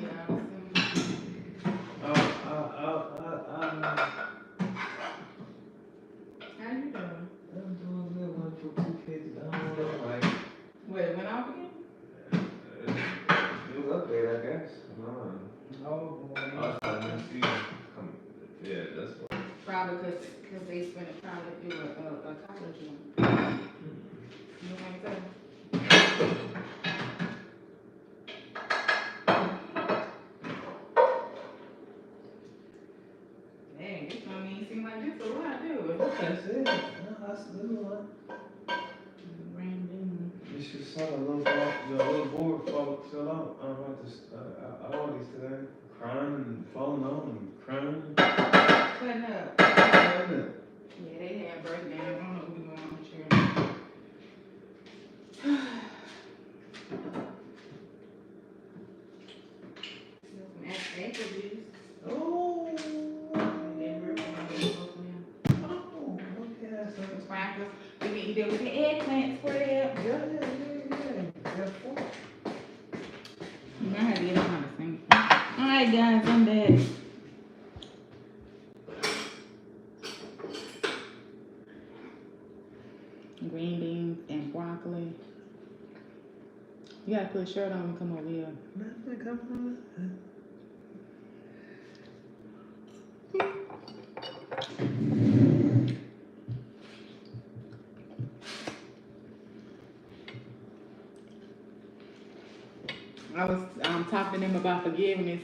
Yeah, how you doing? I'm doing good. One for 2 kids. I don't know, like. Wait, it went off again? It was up there, I guess. Oh, boy. I didn't see it come. Yeah, that's what. Probably because they spent it trying to do a college one. You know what I'm saying? Dang, this don't even seem like this a lot, do it? That's it. No, that's a little one. Random. You should saw the little board fell out. I'm about to, I always today. Crying and falling on and crying. Cutting up. Yeah, they had breakdown. I don't know what's going on with you. Some apple juice. Oh. And then we're going to go for them. Oh, okay. That's Some sprinkles. We can eat it with the eggplant spread. Yeah. You might have to get on the sink. Alright, guys, I'm back. Green beans and broccoli. You gotta put a shirt on and come over here. Nothing coming on. I was talking to them about forgiveness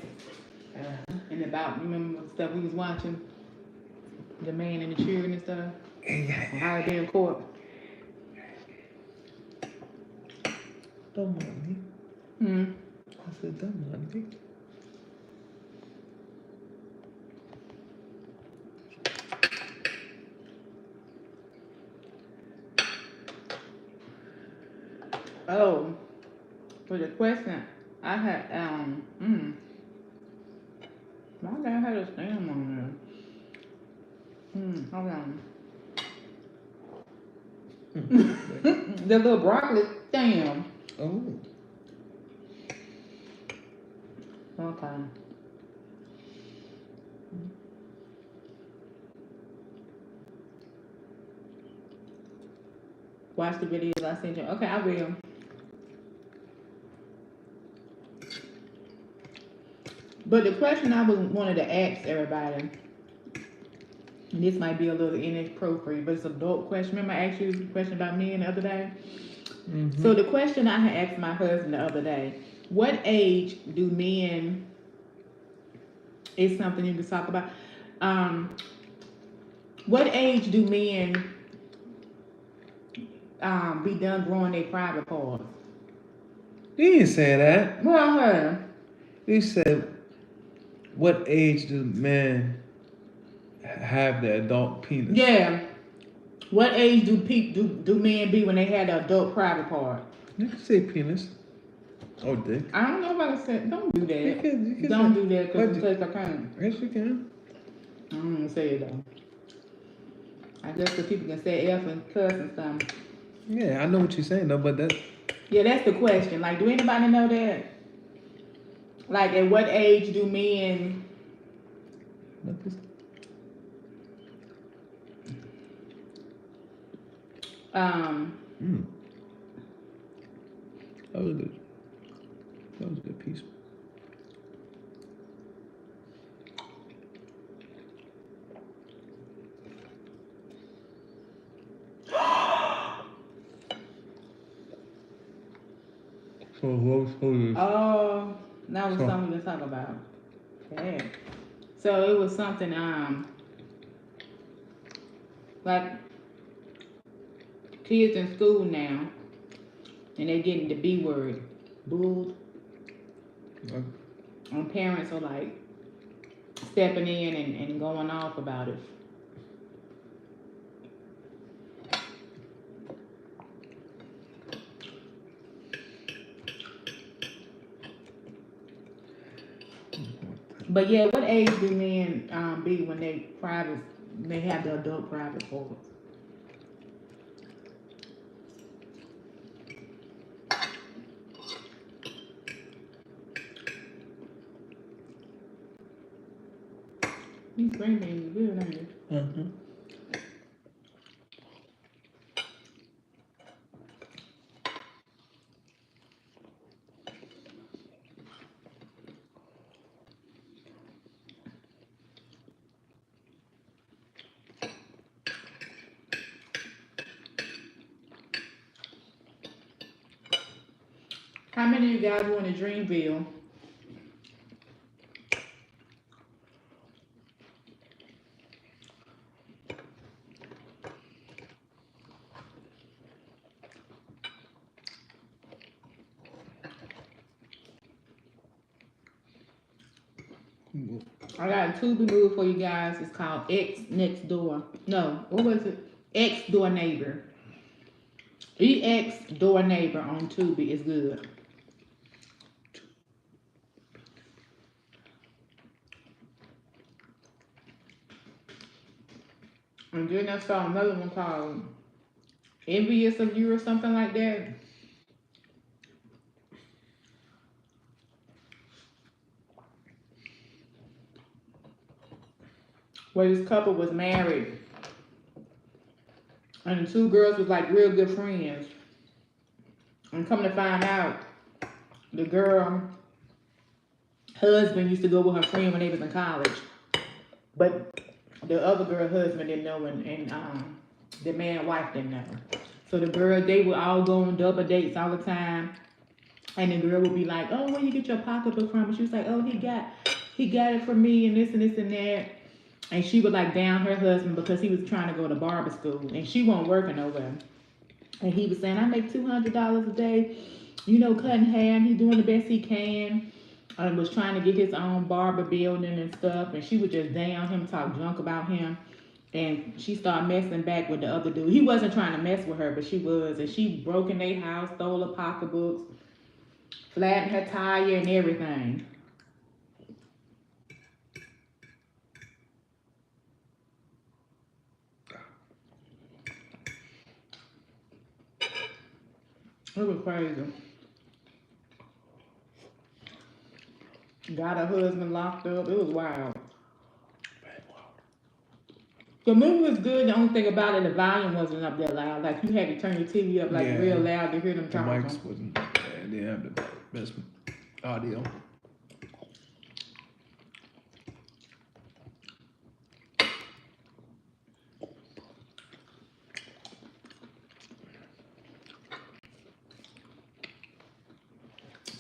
and about, remember the stuff we was watching, the man and the children and stuff, how they in court. Don't mind me. I said, don't mind me. Oh, for the question, I had my dad had a stamp on there. Hold on. The little broccoli stem. Oh. Okay. Watch the videos I sent you. Okay, I will. But the question I was wanted to ask everybody, and this might be a little inappropriate, but it's an adult question. Remember I asked you a question about men the other day? Mm-hmm. So the question I had asked my husband the other day, what age do men, is something you can talk about. What age do men be done growing their private parts? You didn't say that. Well, her. You said, what age do men have the adult penis? Yeah. What age do men be when they had the adult private part? You can say penis. Or dick. I don't know if I can say. Don't do that. You can Don't say, do that because I can't. Yes, you can. I don't even say it though. I guess the people can say F and cuss and stuff. Yeah, I know what you're saying though, but that. Yeah, that's the question. Like, do anybody know that? Like, at what age do men? Mm. That was good. That was a good piece. So what was Oh, that was So- something to talk about. Okay. So it was something like kids in school now, and they're getting the B word, bulled, and parents are like stepping in and going off about it. But yeah, what age do men be when they have the adult private parts? These green beans are good, ain't they? Mm-hmm. How many of you guys went to Dreamville? I got a Tubi movie for you guys. It's called X Next Door. No, what was it? X Door Neighbor. EX Door Neighbor on Tubi is good. And then I saw another one called Envious of You or something like that. Where this couple was married. And the two girls was like real good friends. And come to find out, the girl husband used to go with her friend when they was in college. But the other girl husband didn't know and the man wife didn't know. So the girl, they would all go on double dates all the time. And the girl would be like, oh, where you get your pocketbook from? And she was like, oh, he got it from me and this and this and that. And she would like down her husband because he was trying to go to barber school and she wasn't working nowhere. And he was saying, I make $200 a day, you know, cutting hair, and he's doing the best he can. And was trying to get his own barber building and stuff. And she would just down him, talk junk about him. And she started messing back with the other dude. He wasn't trying to mess with her, but she was. And she broke in their house, stole her pocketbooks, flattened her tire and everything. It was crazy. Got her husband locked up. It was wild. The movie was good. The only thing about it, the volume wasn't up that loud. Like you had to turn your TV up like real loud to hear them The talking. mics wasn't. They didn't have the best audio.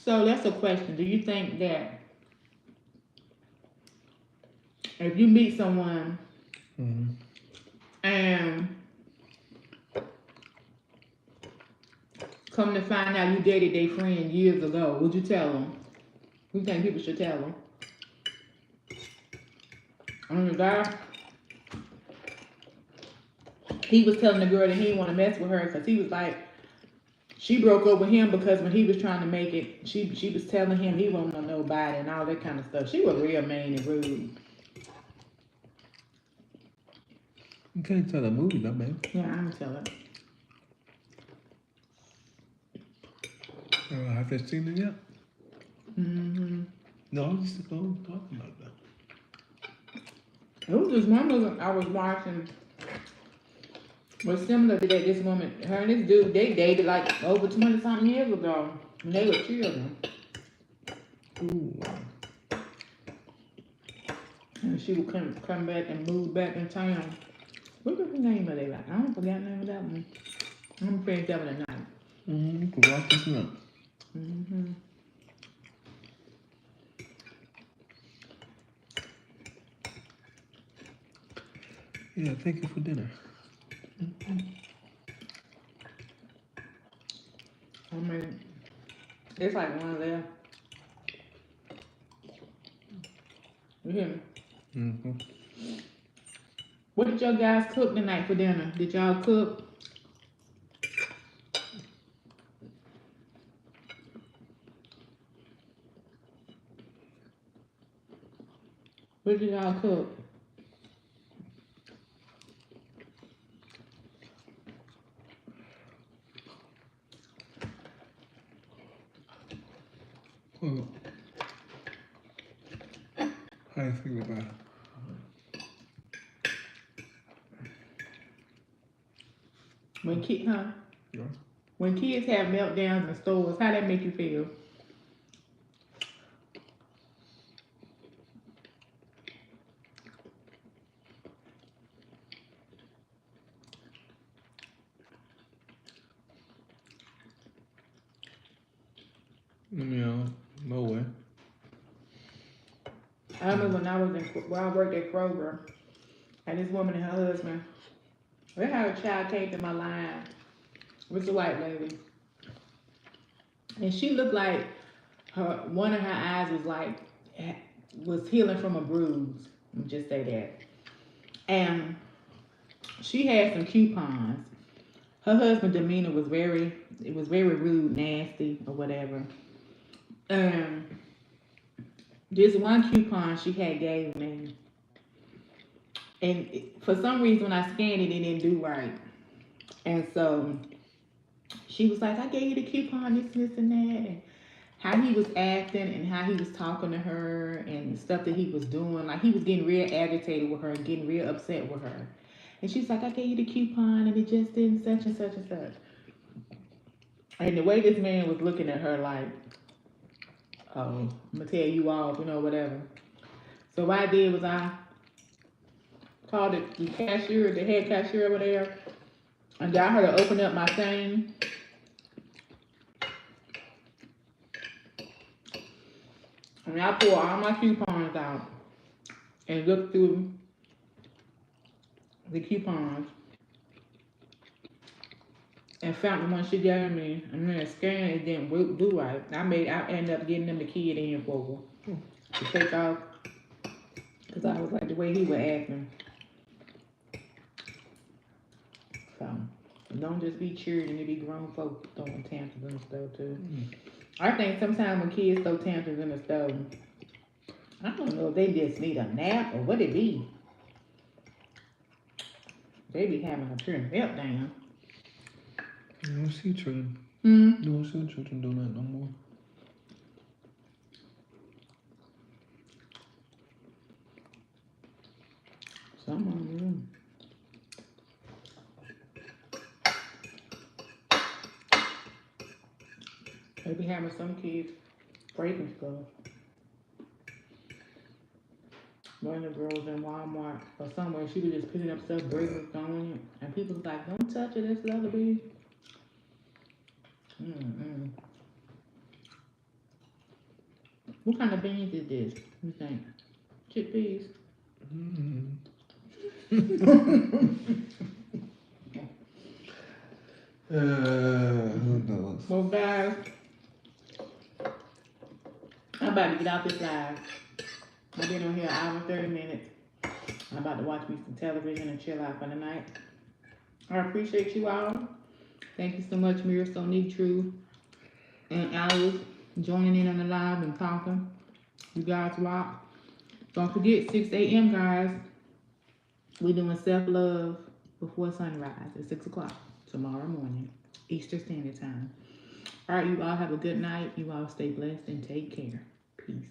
So that's a question. Do you think that if you meet someone and come to find out you dated their friend years ago, would you tell them? You think people should tell them? I mean, the guy, he was telling the girl that he didn't want to mess with her because he was like, she broke up with him because when he was trying to make it, she was telling him he won't know nobody and all that kind of stuff. She was real mean and rude. You can't tell a movie, though, man. Yeah, I'm telling. Have you seen it yet? Mm-hmm. No, I was just talking about that. It was this woman I was watching was similar to that. This woman, her and this dude, they dated like over 20-something years ago when they were children. Ooh. And she would come back and move back in town. What was the name of that? I don't forget the name of that one. I'm gonna finish that one tonight. You can watch this one. Mm-hmm. Yeah, thank you for dinner. I mean, it's like one of them. You hear me? What did y'all guys cook tonight for dinner? Did y'all cook? What did y'all cook? Well, how do you feel about it? When kids have meltdowns in stores, how that make you feel? No way. I remember when I worked at Kroger, and this woman and her husband, they had a child came to my line. It was a white lady. And she looked like one of her eyes was healing from a bruise. Let me just say that. And she had some coupons. Her husband's demeanor was very rude, nasty, or whatever. This one coupon she had gave me, and for some reason when I scanned it, it didn't do right. And so she was like, I gave you the coupon, this, and that, and how he was acting and how he was talking to her and stuff that he was doing. Like he was getting real agitated with her and getting real upset with her. And she's like, I gave you the coupon and it just didn't such and such and such. And the way this man was looking at her like, oh, I'm gonna tell you off, whatever. So what I did was I called the cashier, the head cashier over there, and got her to open up my thing. And I pulled all my coupons out and looked through the coupons and found the one she gave me, and then scanned it, didn't do right. I ended up getting them the kid in for her to take off, because I was like, the way he was acting. So don't just be cheering and it be grown folks throwing tantrums in the stove too. I think sometimes when kids throw tantrums in the stove, I don't know if they just need a nap or what it be. They be having a pure meltdown. I don't see children. Hmm. You don't see children doing that no more. Some of them. They be having some kids breaking stuff. One of the girls in Walmart or somewhere, she was just picking up stuff, breaking, throwing it, and people was like, "Don't touch it, it's leather beef." Mm-mm. What kind of beans is this? You think? Chickpeas? Mm. Who knows? Well, guys, I'm about to get out this live. I've been on here an hour and 30 minutes. I'm about to watch me some television and chill out for the night. I appreciate you all. Thank you so much, Mira, Sonique, True, and Alice joining in on the live and talking. You guys rock. Don't forget, 6 a.m., guys. We're doing self-love before sunrise at 6 o'clock tomorrow morning, Eastern Standard Time. All right, you all have a good night. You all stay blessed and take care. Peace.